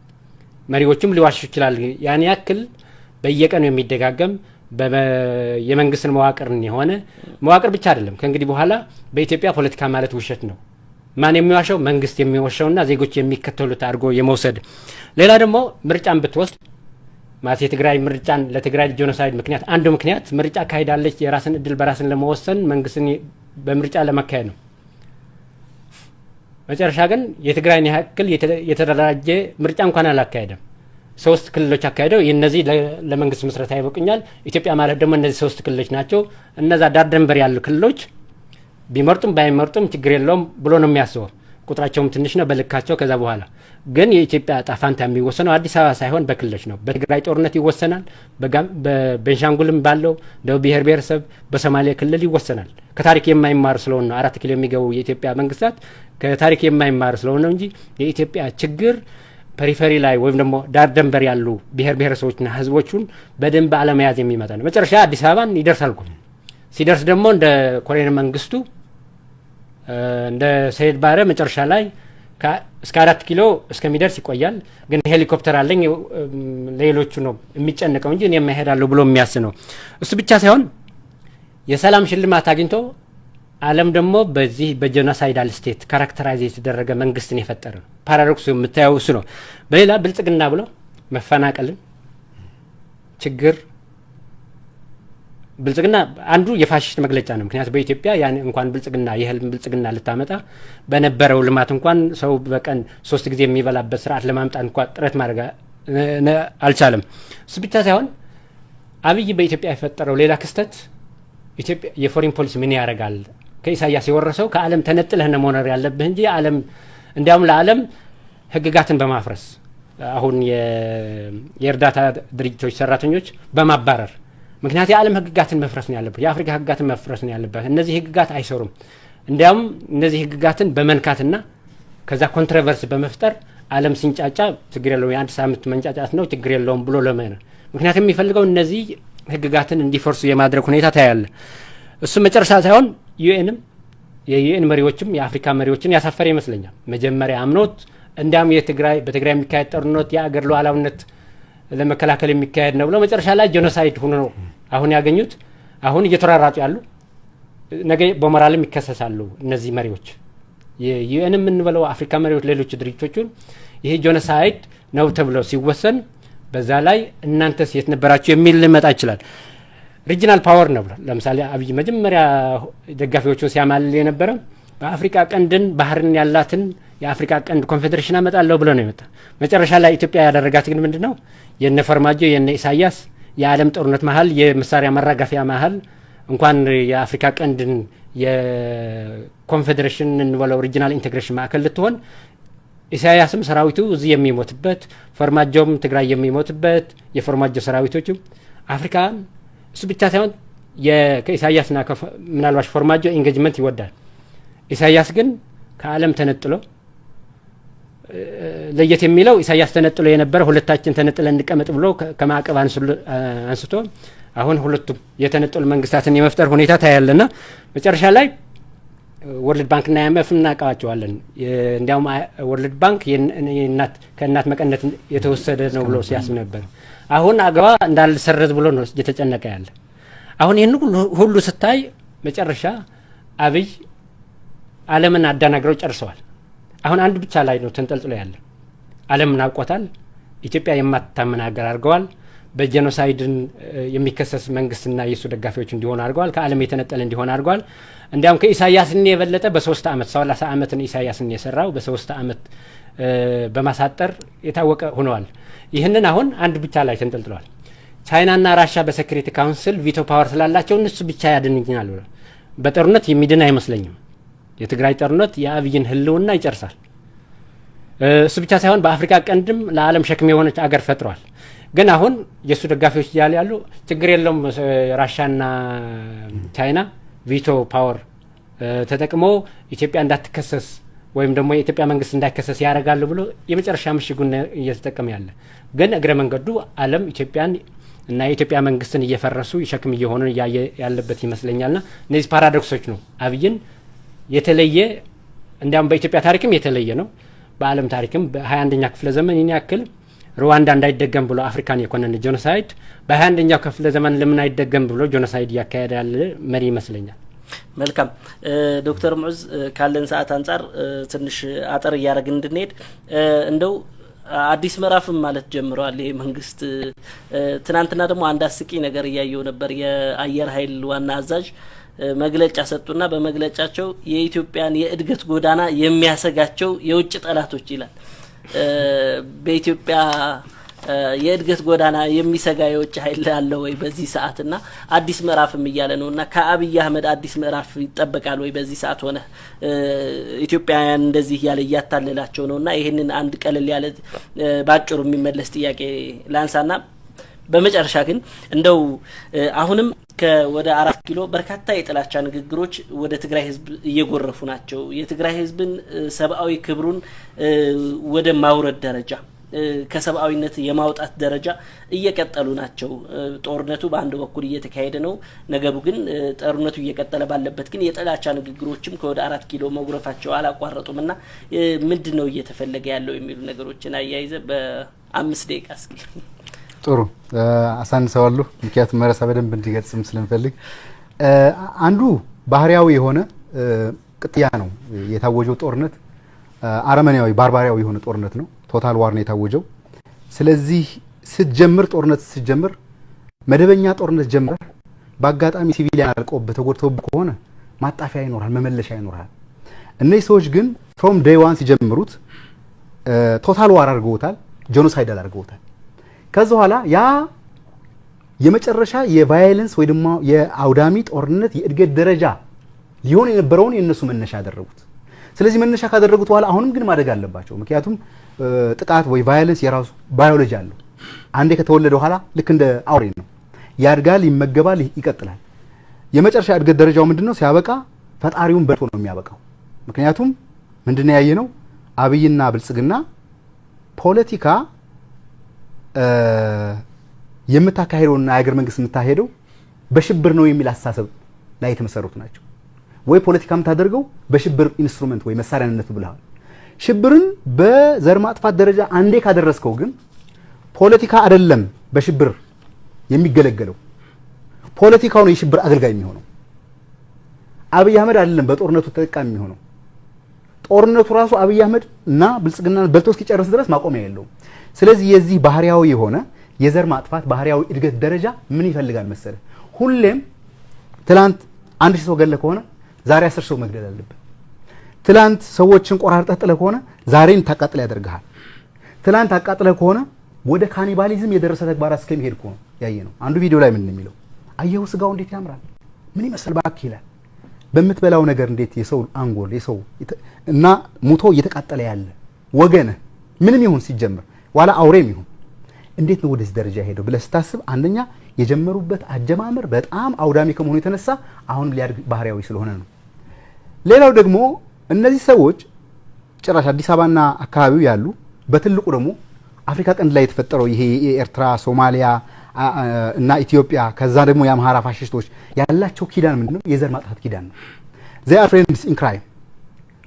መሪዎችም ሊዋሹ ይችላል። ያን ያክል በየቀኑ የሚደጋገም የመንግስትን መዋቅር ብቻ አይደለም። ከእንግዲህ በኋላ በኢትዮጵያ ፖለቲካ ማለት ውሸት ነው። ማን የሚዋሸው? መንግስት የሚዋሸውና ዜጎች የሚከተሉት አድርጎ የመውሰድ። ሌላ ደግሞ ምርጫን ብትወስድ ማለት የትግራይ ምርጫን ለትግራይ ጄኖሳይድ ምክንያት አንዱ ምክንያት ምርጫ ካሄዳለች የራስን እድል በራስን ለመወሰን መንግስትን በምርጫ ለማካሄድ ነው። መጨረሻ ግን የትግራይን ያክል የተደራጀ ምርጫ እንኳን አላካሄደም። 3 ክልሎች አካሄደው እነዚህ ለመንግስት መስረታ ይበቁኛል። ኢትዮጵያ ማለት ደግሞ እነዚህ 3 ክልሎች ናቸው። እነዛ ዳር ድንበር ያሉ ክልሎች ቢመርጡም ባይመርጡም ችግር የለውም ብሎ ነው የሚያስበው። ቁጥራቸውም ትንሽ ነው በልካቸው። ከዛ በኋላ ግን የኢትዮጵያ ዕጣ ፈንታ የሚወሰነው አዲስ አበባ ሳይሆን በክልሎች ነው። በትግራይ ጦርነት ይወሰናል፣ በቤንሻንጉልም ባለው ደቡብ ብሔር ብሔረሰብ፣ በሶማሌ ክልል ይወሰናል። ከታሪክ የማይማር ስለሆነ ነው 4 ኪሎ የሚገቡ የኢትዮጵያ መንግስታት ከታሪክ የማይማር ስለሆነ እንጂ የኢትዮጵያ ችግር ፐሪፈሪ ላይ ወይም ደግሞ ዳር ደንበር ያሉ ብሔር ብሔረሰቦችና ህዝቦቹን በደንብ አለመያዝ የሚመጣ ነው። መጨረሻ አዲስ አበባን ይደርሳል። ሲደርስ ደግሞ እንደ ኮሎኔል መንግስቱ እንደ ሰይድ ባረ መጨረሻ ላይ እስከ 4 ኪሎ እስከሚደርስ ይቆያል። ግን ሄሊኮፕተር አለኝ ሌሎቹ ነው የሚጨነቀው እንጂ እኔ የማይሄዳለሁ ብሎ የሚያስነው እሱ ብቻ ሳይሆን የሰላም ሽልማት አግኝቶ ዓለም ደግሞ በዚህ በጄኖሳይዳል ስቴት ካራክተራይዝ የተደረገ መንግስትን የፈጠረ ነው። ፓራዶክሱ የምታየው እሱ ነው። በሌላ ብልጽግና ብሎ መፈናቀልን ችግር ብልጽግና አንዱ የፋሽስት መግለጫ ነው። ምክንያቱም በኢትዮጵያ ያን እንኳን ብልጽግና የህልም ብልጽግና ልታመጣ በነበረው ልማት እንኳን ሰው በቀን 3 ጊዜ የሚበላበት ስርዓት ለማምጣት እንኳን ጥረት ማድረግ አልቻለም። እሱ ብቻ ሳይሆን አብይ በኢትዮጵያ የፈጠረው ሌላ ክስተት ኢትዮጵያ የፎሪን ፖሊሲ ምን ያደርጋል? ከኢሳያስ የወረሰው ከዓለም ተነጥለህ ነው መኖር ያለብህ እንጂ ዓለም እንዲያውም ለዓለም ህግጋትን በማፍረስ አሁን የእርዳታ ድርጅቶች ሰራተኞች በማባረር ምክንያት የዓለም ህግጋትን መፍረስ ነው ያለበት፣ የአፍሪካ ህግጋትን መፍረስ ነው ያለበት። እነዚህ ህግጋት አይሰሩም። እንዲያውም እነዚህ ህግጋትን በመንካትና ከዛ ኮንትሮቨርሲ በመፍጠር ዓለም ሲንጫጫ ችግር የለውም የአንድ ሳምንት መንጫጫት ነው ችግር የለውም ብሎ ለመነ። ምክንያቱም የሚፈልገው እነዚህ ህግጋትን እንዲፈርሱ የማድረግ ሁኔታ ታያለ። እሱ መጨረሻ ሳይሆን ዩኤንም የዩኤን መሪዎችም የአፍሪካ መሪዎችን ያሳፈረ ይመስለኛል። መጀመሪያ አምኖት እንዲያም በትግራይ የሚካሄድ ጦርነት የአገር ሉዓላዊነት ለመከላከል የሚካሄድ ነው ብሎ መጨረሻ ላይ ጄኖሳይድ ሆኖ ነው አሁን ያገኙት። አሁን እየተራራጡ ያሉ ነገ በሞራልም ይከሰሳሉ እነዚህ መሪዎች የዩኤንም እንበለው አፍሪካ መሪዎች ሌሎች ድርጅቶችን ይሄ ጄኖሳይድ ነው ተብሎ ሲወሰን በዛ ላይ እናንተስ የት ነበራችሁ የሚል ሊመጣ ይችላል። ሪጂናል ፓወር ነው ብሎ ለምሳሌ አብይ መጀመሪያ ደጋፊዎቹን ሲያማልል የነበረ በአፍሪካ ቀንድን ባህርን ያላትን የአፍሪካ ቀንድ ኮንፌዴሬሽን አመጣለሁ ብሎ ነው የመጣ። መጨረሻ ላይ ኢትዮጵያ ያደረጋት ግን ምንድነው የነ ፈርማጆ የነ ኢሳያስ የዓለም ጦርነት መሀል የመሳሪያ መራጋፊያ መሀል እንኳን የአፍሪካ ቀንድን የኮንፌዴሬሽን እንበለው ሪጂናል ኢንቴግሬሽን ማዕከል ልትሆን ኢሳያስም ሰራዊቱ እዚህ የሚሞትበት ፈርማጆም ትግራይ የሚሞትበት የፈርማጆ ሰራዊቶቹ አፍሪካ እሱ ብቻ ሳይሆን ከኢሳያስና ምናልባት ፈርማጆ ኢንጌጅመንት ይወዳል። ኢሳያስ ግን ከዓለም ተነጥሎ ለየት የሚለው ኢሳያስ ተነጥሎ የነበረ ሁለታችን ተነጥለን እንቀመጥ ብሎ ከማዕቀብ አንስቶ አሁን ሁለቱም የተነጠሉ መንግስታትን የመፍጠር ሁኔታ ታያለና መጨረሻ ላይ ወርልድ ባንክና አይኤምኤፍ እናውቃቸዋለን። እንዲያውም ወርልድ ባንክ ከእናት መቀነት የተወሰደ ነው ብሎ ሲያስብ ነበር። አሁን አገባ እንዳልሰረዝ ብሎ ነው እየተጨነቀ ያለ። አሁን ይህን ሁሉ ስታይ መጨረሻ አብይ ዓለምን አዳናግረው ጨርሰዋል። አሁን አንድ ብቻ ላይ ነው ተንጠልጥሎ ያለ። ዓለምን አውቆታል። ኢትዮጵያ የማታመን ሀገር አድርገዋል። በጄኖሳይድን የሚከሰስ መንግስትና የሱ ደጋፊዎች እንዲሆኑ አድርገዋል። ከዓለም የተነጠለ እንዲሆን አድርገዋል። እንዲያውም ከኢሳያስን የበለጠ በ3 ዓመት 30 ዓመትን ኢሳያስን የሰራው በ3 ዓመት በማሳጠር የታወቀ ሆነዋል። ይህንን አሁን አንድ ብቻ ላይ ተንጠልጥለዋል። ቻይናና ራሻ በሴኩሪቲ ካውንስል ቪቶ ፓወር ስላላቸው እነሱ ብቻ ያድንኛል ብሎ በጦርነት የሚድን አይመስለኝም። የትግራይ ጦርነት የአብይን ህልውና ይጨርሳል። እሱ ብቻ ሳይሆን በአፍሪካ ቀንድም ለዓለም ሸክም የሆነች አገር ፈጥሯል። ግን አሁን የእሱ ደጋፊዎች እያሉ ያሉ ችግር የለውም ራሻና ቻይና ቪቶ ፓወር ተጠቅሞ ኢትዮጵያ እንዳትከሰስ ወይም ደግሞ የኢትዮጵያ መንግስት እንዳይከሰስ ያደርጋሉ ብሎ የመጨረሻ ምሽጉን እየተጠቀመ ያለ። ግን እግረ መንገዱ ዓለም ኢትዮጵያን እና የኢትዮጵያ መንግስትን እየፈረሱ ሸክም እየሆኑ ያለበት ይመስለኛልና እነዚህ ፓራዶክሶች ነው አብይን የተለየ እንዲያውም በኢትዮጵያ ታሪክም የተለየ ነው። በዓለም ታሪክም በ21ኛ ክፍለ ዘመን ይህን ያክል ሩዋንዳ እንዳይደገም ብሎ አፍሪካን የኮነነ ጄኖሳይድ በ21ኛው ክፍለ ዘመን ለምን አይደገም ብሎ ጄኖሳይድ እያካሄደ ያለ መሪ ይመስለኛል። መልካም ዶክተር ሙዑዝ ካለን ሰዓት አንጻር ትንሽ አጠር እያደረግን እንድንሄድ እንደው አዲስ ምዕራፍም ማለት ጀምሯል ይሄ መንግስት። ትናንትና ደግሞ አንድ አስቂ ነገር እያየው ነበር። የአየር ኃይል ዋና አዛዥ መግለጫ ሰጡና በመግለጫቸው የኢትዮጵያን የእድገት ጎዳና የሚያሰጋቸው የውጭ ጠላቶች ይላል። በኢትዮጵያ የእድገት ጎዳና የሚሰጋ የውጭ ኃይል አለ ወይ በዚህ ሰዓትና አዲስ ምዕራፍም እያለ ነውና ከአብይ አህመድ አዲስ ምዕራፍ ይጠበቃል ወይ በዚህ ሰዓት ሆነ ኢትዮጵያውያን እንደዚህ ያለ እያታለላቸው ነውና ይሄንን አንድ ቀለል ያለ ባጭሩ የሚመለስ ጥያቄ ላንሳና በመጨረሻ ግን እንደው አሁንም ወደ 4 ኪሎ በርካታ የጥላቻ ንግግሮች ወደ ትግራይ ህዝብ እየጎረፉ ናቸው። የትግራይ ህዝብን ሰብአዊ ክብሩን ወደ ማውረድ ደረጃ ከሰብአዊነት የማውጣት ደረጃ እየቀጠሉ ናቸው። ጦርነቱ በአንድ በኩል እየተካሄደ ነው። ነገሩ ግን ጦርነቱ እየቀጠለ ባለበት ግን የጥላቻ ንግግሮችም ከወደ 4 ኪሎ መጉረፋቸው አላቋረጡምና ምንድነው እየተፈለገ ያለው የሚሉ ነገሮችን አያይዘ በ5 ደቂቃ እስኪ ጥሩ አሳንሰዋለሁ ምክንያቱም መረሳ በደንብ እንዲገልጽም ስለምፈልግ አንዱ ባህሪያዊ የሆነ ቅጥያ ነው የታወጀው ጦርነት አረመኔያዊ ባርባሪያዊ የሆነ ጦርነት ነው ቶታል ዋር ነው የታወጀው ስለዚህ ስትጀምር ጦርነት ስትጀምር መደበኛ ጦርነት ጀምር በአጋጣሚ ሲቪሊያን አልቆበት ተጎድተው ከሆነ ማጣፊያ ይኖራል መመለሻ ይኖራል እነዚህ ሰዎች ግን from day one ሲጀምሩት ቶታል ዋር አድርገውታል ጄኖሳይድ አድርገውታል ከዛ በኋላ ያ የመጨረሻ የቫዮለንስ ወይ ደግሞ የአውዳሚ ጦርነት የእድገት ደረጃ ሊሆን የነበረውን የነሱ መነሻ ያደረጉት ስለዚህ መነሻ ካደረጉት በኋላ አሁንም ግን ማደግ አለባቸው ምክንያቱም ጥቃት ወይ ቫዮለንስ የራሱ ባዮሎጂ አለው አንዴ ከተወለደ በኋላ ልክ እንደ አውሬ ነው ያድጋል ይመገባል ይቀጥላል የመጨረሻ እድገት ደረጃው ምንድነው ሲያበቃ ፈጣሪውን በልቶ ነው የሚያበቃው ምክንያቱም ምንድነው ያየነው አብይና ብልጽግና ፖለቲካ የምታካሄደውና የሀገር መንግስት የምታሄደው በሽብር ነው የሚል አስተሳሰብ ላይ የተመሰረቱ ናቸው ወይ ፖለቲካ የምታደርገው በሽብር ኢንስትሩመንት ወይ መሳሪያነት ብለሃል ሽብርን በዘር ማጥፋት ደረጃ አንዴ ካደረስከው ግን ፖለቲካ አይደለም በሽብር የሚገለገለው ፖለቲካው ነው የሽብር አገልጋይ የሚሆነው አብይ አህመድ አይደለም በጦርነቱ ተጠቃሚ የሚሆነው ጦርነቱ ራሱ አብይ አህመድ እና ብልጽግና በልቶ እስኪጨርስ ድረስ ማቆሚያ የለውም ስለዚህ የዚህ ባህሪያዊ የሆነ የዘር ማጥፋት ባህሪያዊ እድገት ደረጃ ምን ይፈልጋል መሰለ ሁሌም ትላንት 1000 ሰው ገለ ከሆነ ዛሬ 10 ሰው መግደል አለበት ትላንት ሰዎችን ቆራርጠህ ጥለህ ከሆነ ዛሬን ታቃጥለ ያደርጋል ትላንት አቃጥለህ ከሆነ ወደ ካኒባሊዝም የደረሰ ተግባር እስከሚሄድ ከሆነ ያየነው አንዱ ቪዲዮ ላይ ምን የሚለው አየው ስጋው እንዴት ያምራል ምን ይመስል ባክ ይላል በመትበላው ነገር እንዴት የሰው አንጎል የሰው እና ሙቶ እየተቃጠለ ያለ ወገነ ምንም ይሁን ሲጀምር ዋላ አውሬም ይሁን እንዴት ነው ወደዚህ ደረጃ ሄደው ብለህ ስታስብ አንደኛ የጀመሩበት አጀማመር በጣም አውዳሚ ከመሆኑ የተነሳ አሁንም ሊያድግ ባህሪያዊ ስለሆነ ነው ሌላው ደግሞ እነዚህ ሰዎች ጭራሽ አዲስ አበባና አካባቢው ያሉ በትልቁ ደግሞ አፍሪካ ቀንድ ላይ የተፈጠረው ይሄ የኤርትራ ሶማሊያ እና ኢትዮጵያ ከዛ ደግሞ የአምሃራ ፋሽስቶች ያላቸው ኪዳን ምንድነው የዘር ማጥፋት ኪዳን ነው they are friends in crime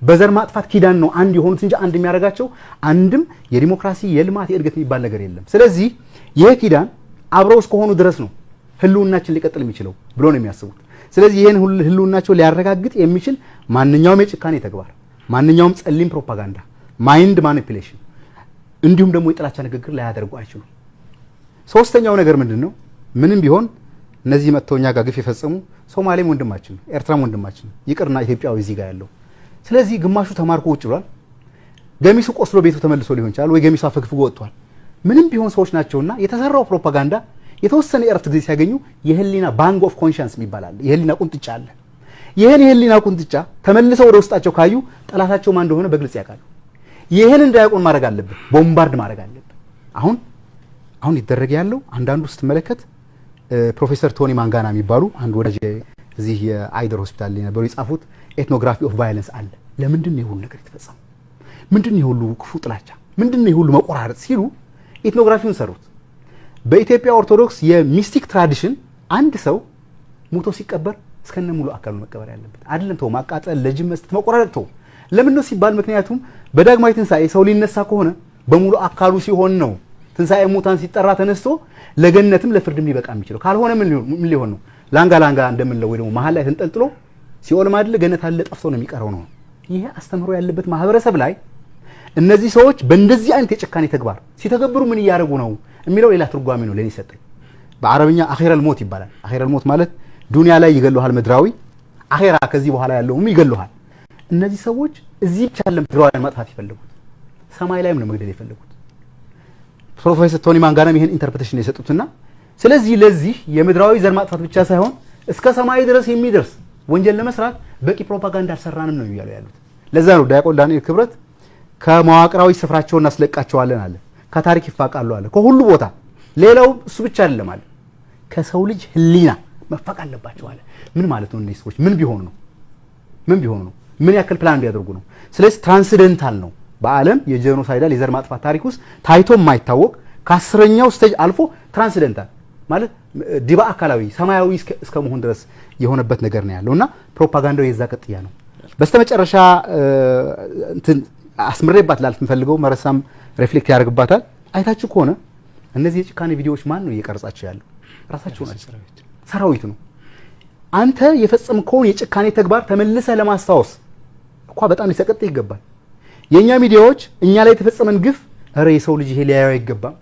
በዘር ማጥፋት ኪዳን ነው አንድ የሆኑት እንጂ አንድ የሚያረጋቸው አንድም የዲሞክራሲ የልማት የእድገት የሚባል ነገር የለም ስለዚህ ይሄ ኪዳን አብረው እስከሆኑ ድረስ ነው ህልውናችን ሊቀጥል የሚችለው ብሎ ነው የሚያስቡት ስለዚህ ይሄን ህልውናቸው ሊያረጋግጥ የሚችል ማንኛውም የጭካኔ ተግባር ማንኛውም ጸሊም ፕሮፓጋንዳ ማይንድ ማኒፑሌሽን እንዲሁም ደግሞ የጥላቻ ንግግር ላይ ያደርጉ አይችሉም ሶስተኛው ነገር ምንድነው ምንም ቢሆን እነዚህ መጥተውኛ ጋር ግፍ የፈጸሙ ሶማሌም ወንድማችን ኤርትራም ወንድማችን ይቅርና ኢትዮጵያዊ እዚህ ጋር ያለው ስለዚህ ግማሹ ተማርኮ ውጭ ብሏል ገሚሱ ቆስሎ ቤቱ ተመልሶ ሊሆን ይችላል ወይ ገሚሱ አፈግፍጎ ወጥቷል ምንም ቢሆን ሰዎች ናቸውና የተሰራው ፕሮፓጋንዳ የተወሰነ እረፍት ጊዜ ሲያገኙ የህሊና ባንግ ኦፍ ኮንሻንስ ይባላል የህሊና ቁንጥጫ አለ ይሄን የህሊና ቁንጥጫ ተመልሰው ወደ ውስጣቸው ካዩ ጠላታቸው ማን እንደሆነ በግልጽ ያውቃሉ ይሄን እንዳያቆን ማድረግ አለበት ቦምባርድ ማድረግ አለበት አሁን ይደረግ ያለው አንዳንዱ ስትመለከት ፕሮፌሰር ቶኒ ማንጋና የሚባሉ አንድ ወዳጅ እዚህ የአይደር ሆስፒታል ላይ ነበሩ የጻፉት ኤትኖግራፊ ኦፍ ቫዮለንስ አለ ለምንድን ነው ይሁን ነገር የተፈጸመው ምንድን ነው ይሁሉ ክፉ ጥላቻ ምንድን ነው ይሁሉ መቆራረጥ ሲሉ ኤትኖግራፊውን ሰሩት በኢትዮጵያ ኦርቶዶክስ የሚስቲክ ትራዲሽን አንድ ሰው ሙቶ ሲቀበር እስከነ ሙሉ አካሉ መቀበር ያለበት አይደለም ተው ማቃጠል ለጅም መስጠት መቆራረጥ ተው ለምን ነው ሲባል ምክንያቱም በዳግማዊ ትንሳኤ ሰው ሊነሳ ከሆነ በሙሉ አካሉ ሲሆን ነው ትንሳኤ ሙታን ሲጠራ ተነስቶ ለገነትም ለፍርድም ሊበቃ የሚችለው ካልሆነ ምን ሊሆን ነው ላንጋ እንደምንለው ወይ ደግሞ መሃል ላይ ተንጠልጥሎ ሲኦል ማድለ ገነት አለ ጠፍቶ ነው የሚቀረው ነው ይሄ አስተምሮ ያለበት ማህበረሰብ ላይ እነዚህ ሰዎች በእንደዚህ አይነት የጭካኔ ተግባር ሲተገብሩ ምን ያያረጉ ነው የሚለው ሌላ ትርጓሜ ነው ለኔ ሰጠኝ በአረብኛ አኺረል ሞት ይባላል አኺረል ሞት ማለት ዱንያ ላይ ይገሉሃል ምድራዊ አኺራ ከዚህ በኋላ ያለውም ይገሉሃል እነዚህ ሰዎች እዚህ ብቻ ለም ምድራዊ ማጥፋት ይፈልጉት ሰማይ ላይም ነው መግደል ይፈልጉት ፕሮፌሰር ቶኒ ማንጋናም ይሄን ኢንተርፕሬቴሽን የሰጡትና ስለዚህ ለዚህ የምድራዊ ዘር ማጥፋት ብቻ ሳይሆን እስከ ሰማይ ድረስ የሚደርስ ወንጀል ለመስራት በቂ ፕሮፓጋንዳ አልሰራንም ነው እያሉ ያሉት። ለዛ ነው ዲያቆን ዳንኤል ክብረት ከመዋቅራዊ ስፍራቸውን እናስለቃቸዋለን አለ፣ ከታሪክ ይፋቃሉ አለ፣ ከሁሉ ቦታ። ሌላው እሱ ብቻ አይደለም አለ፣ ከሰው ልጅ ህሊና መፋቅ አለባቸው አለ። ምን ማለት ነው? እነዚህ ሰዎች ምን ቢሆኑ ነው? ምን ያክል ፕላን ቢያደርጉ ነው? ስለዚህ ትራንስደንታል ነው። በዓለም የጄኖሳይዳል የዘር ማጥፋት ታሪክ ውስጥ ታይቶ የማይታወቅ ከ10ኛው ስቴጅ አልፎ ትራንስደንታል ማለት ዲባ አካላዊ ሰማያዊ እስከ መሆን ድረስ የሆነበት ነገር ነው ያለውና ፕሮፓጋንዳው የዛ ቀጥያ ነው። በስተመጨረሻ እንትን አስምሬባት ላልፍ እንፈልገው መረሳም ሪፍሌክት ያደርግባታል። አይታችሁ ከሆነ እነዚህ የጭካኔ ቪዲዮዎች ማን ነው እየቀረጻቸው ያለው? ራሳቸው ናቸው። ሰራዊት ነው። አንተ የፈጸምከውን የጭካኔ ተግባር ተመልሰህ ለማስታወስ እኮ በጣም ሊሰቀጥ ይገባል። የኛ ሚዲያዎች እኛ ላይ የተፈጸመን ግፍ እረ የሰው ልጅ ይሄ ሊያዩ አይገባም፣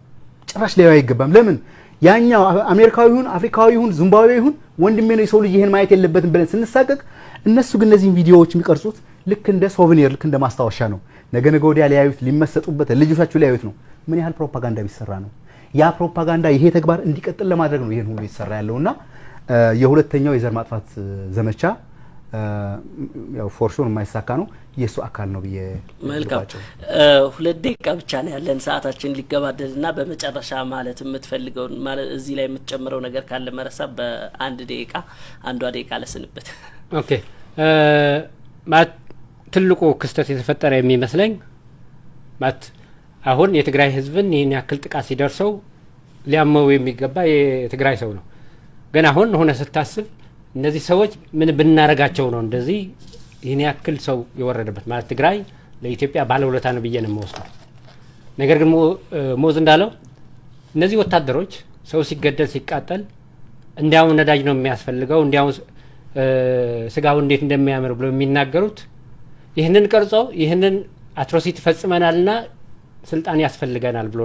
ጭራሽ ሊያዩ አይገባም። ለምን ያኛው አሜሪካዊ ይሁን አፍሪካዊ ይሁን ዚምባብዌ ይሁን ወንድሜ ነው የሰው ልጅ ይሄን ማየት የለበትም ብለን ስንሳቀቅ፣ እነሱ ግን እነዚህን ቪዲዮዎች የሚቀርጹት ልክ እንደ ሶቨኒር ልክ እንደ ማስታወሻ ነው። ነገ ወዲያ ሊያዩት ሊመሰጡበት ልጆቻቸው ሊያዩት ነው። ምን ያህል ፕሮፓጋንዳ ቢሰራ ነው? ያ ፕሮፓጋንዳ ይሄ ተግባር እንዲቀጥል ለማድረግ ነው ይሄን ሁሉ እየተሰራ ያለውና የሁለተኛው የዘር ማጥፋት ዘመቻ ያው ፎርሹን የማይሳካ ነው የሱ አካል ነው ብዬ መልካም 2 ደቂቃ ብቻ ነው ያለን ሰዓታችን ሊገባደድና በመጨረሻ ማለት የምትፈልገው ማለት እዚህ ላይ የምትጨምረው ነገር ካለ መረሳ በአንድ ደቂቃ አንዷ ደቂቃ ለስንበት ኦኬ ማለት ትልቁ ክስተት የተፈጠረ የሚመስለኝ ማለት አሁን የትግራይ ህዝብን ይሄን ያክል ጥቃት ሲደርሰው ሊያመው የሚገባ የትግራይ ሰው ነው ግን አሁን ሆነ ስታስብ እነዚህ ሰዎች ምን ብናረጋቸው ነው እንደዚህ ይሄን ያክል ሰው የወረደበት ማለት ትግራይ ለኢትዮጵያ ባለውለታ ነው ብዬ ነው የምወስደው። ነገር ግን ሞዝ እንዳለው እነዚህ ወታደሮች ሰው ሲገደል ሲቃጠል እንዲያው ነዳጅ ነው የሚያስፈልገው እንዲያው ስጋው እንዴት እንደሚያምር ብሎ የሚናገሩት ይህንን ቀርጾ ይህንን አትሮሲቲ ፈጽመናልና ስልጣን ያስፈልገናል ብሎ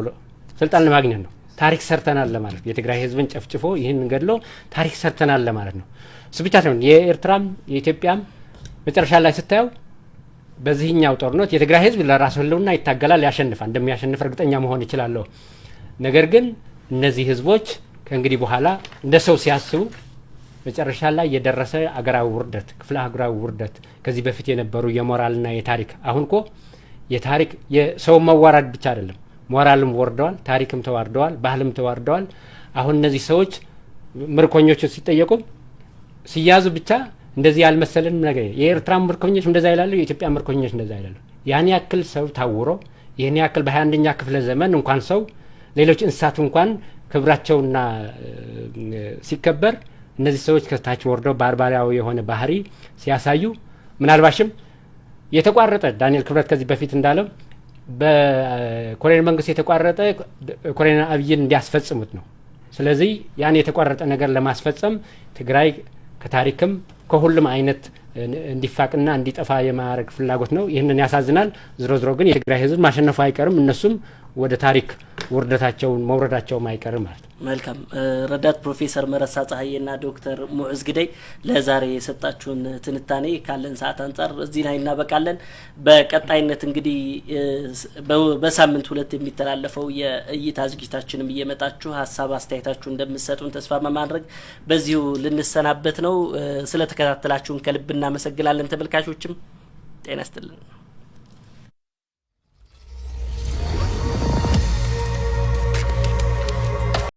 ስልጣን ለማግኘት ነው። ታሪክ ሰርተናል ለማለት የትግራይ ህዝብን ጨፍጭፎ ይህንን ገድሎ ታሪክ ሰርተናል ለማለት ነው። እሱ ብቻ ነው። የኤርትራም የኢትዮጵያም መጨረሻ ላይ ስታየው በዚህኛው ጦርነት የትግራይ ህዝብ ለራሱ ህልውና ይታገላል፣ ያሸንፋል፣ እንደሚያሸንፍ እርግጠኛ መሆን ይችላል። ነገር ግን እነዚህ ህዝቦች ከእንግዲህ በኋላ እንደ ሰው ሲያስቡ መጨረሻ ላይ የደረሰ አገራዊ ውርደት ክፍለ ሀገራዊ ውርደት ከዚህ በፊት የነበሩ የሞራልና የታሪክ አሁን እኮ የታሪክ የሰው መዋራድ ብቻ አይደለም ሞራልም ወርደዋል፣ ታሪክም ተዋርደዋል፣ ባህልም ተዋርደዋል። አሁን እነዚህ ሰዎች ምርኮኞች ሲጠየቁ ሲያዙ ብቻ እንደዚህ ያልመሰለን ነገር የኤርትራ ምርኮኞች እንደዛ ይላሉ፣ የኢትዮጵያ ምርኮኞች እንደዛ ይላሉ። ያን ያክል ሰው ታውሮ ይሄን ያክል በ21ኛ ክፍለ ዘመን እንኳን ሰው ሌሎች እንስሳት እንኳን ክብራቸውና ሲከበር እነዚህ ሰዎች ከታች ወርደው ባርባሪያዊ የሆነ ባህሪ ሲያሳዩ ምናልባሽም የተቋረጠ ዳንኤል ክብረት ከዚህ በፊት እንዳለው በኮሎኔል መንግስት የተቋረጠ ኮሎኔል አብይን እንዲያስፈጽሙት ነው። ስለዚህ ያን የተቋረጠ ነገር ለማስፈጸም ትግራይ ከታሪክም ከሁሉም አይነት እንዲፋቅና እንዲጠፋ የማድረግ ፍላጎት ነው። ይህንን ያሳዝናል። ዝሮ ግን የትግራይ ህዝብ ማሸነፉ አይቀርም፣ እነሱም ወደ ታሪክ ውርደታቸውን መውረዳቸውም አይቀርም ማለት ነው። መልካም ረዳት ፕሮፌሰር መረሳ ፀሐዬና ዶክተር ሙዑዝ ግደይ ለዛሬ የሰጣችሁን ትንታኔ ካለን ሰዓት አንጻር እዚህ ላይ እናበቃለን። በቀጣይነት እንግዲህ በሳምንት 2 የሚተላለፈው የእይታ ዝግጅታችንም እየመጣችሁ ሀሳብ አስተያየታችሁ እንደምትሰጡን ተስፋ በማድረግ በዚሁ ልንሰናበት ነው። ስለተከታተላችሁን ከልብ እናመሰግናለን። ተመልካቾችም ጤና ይስጥልን።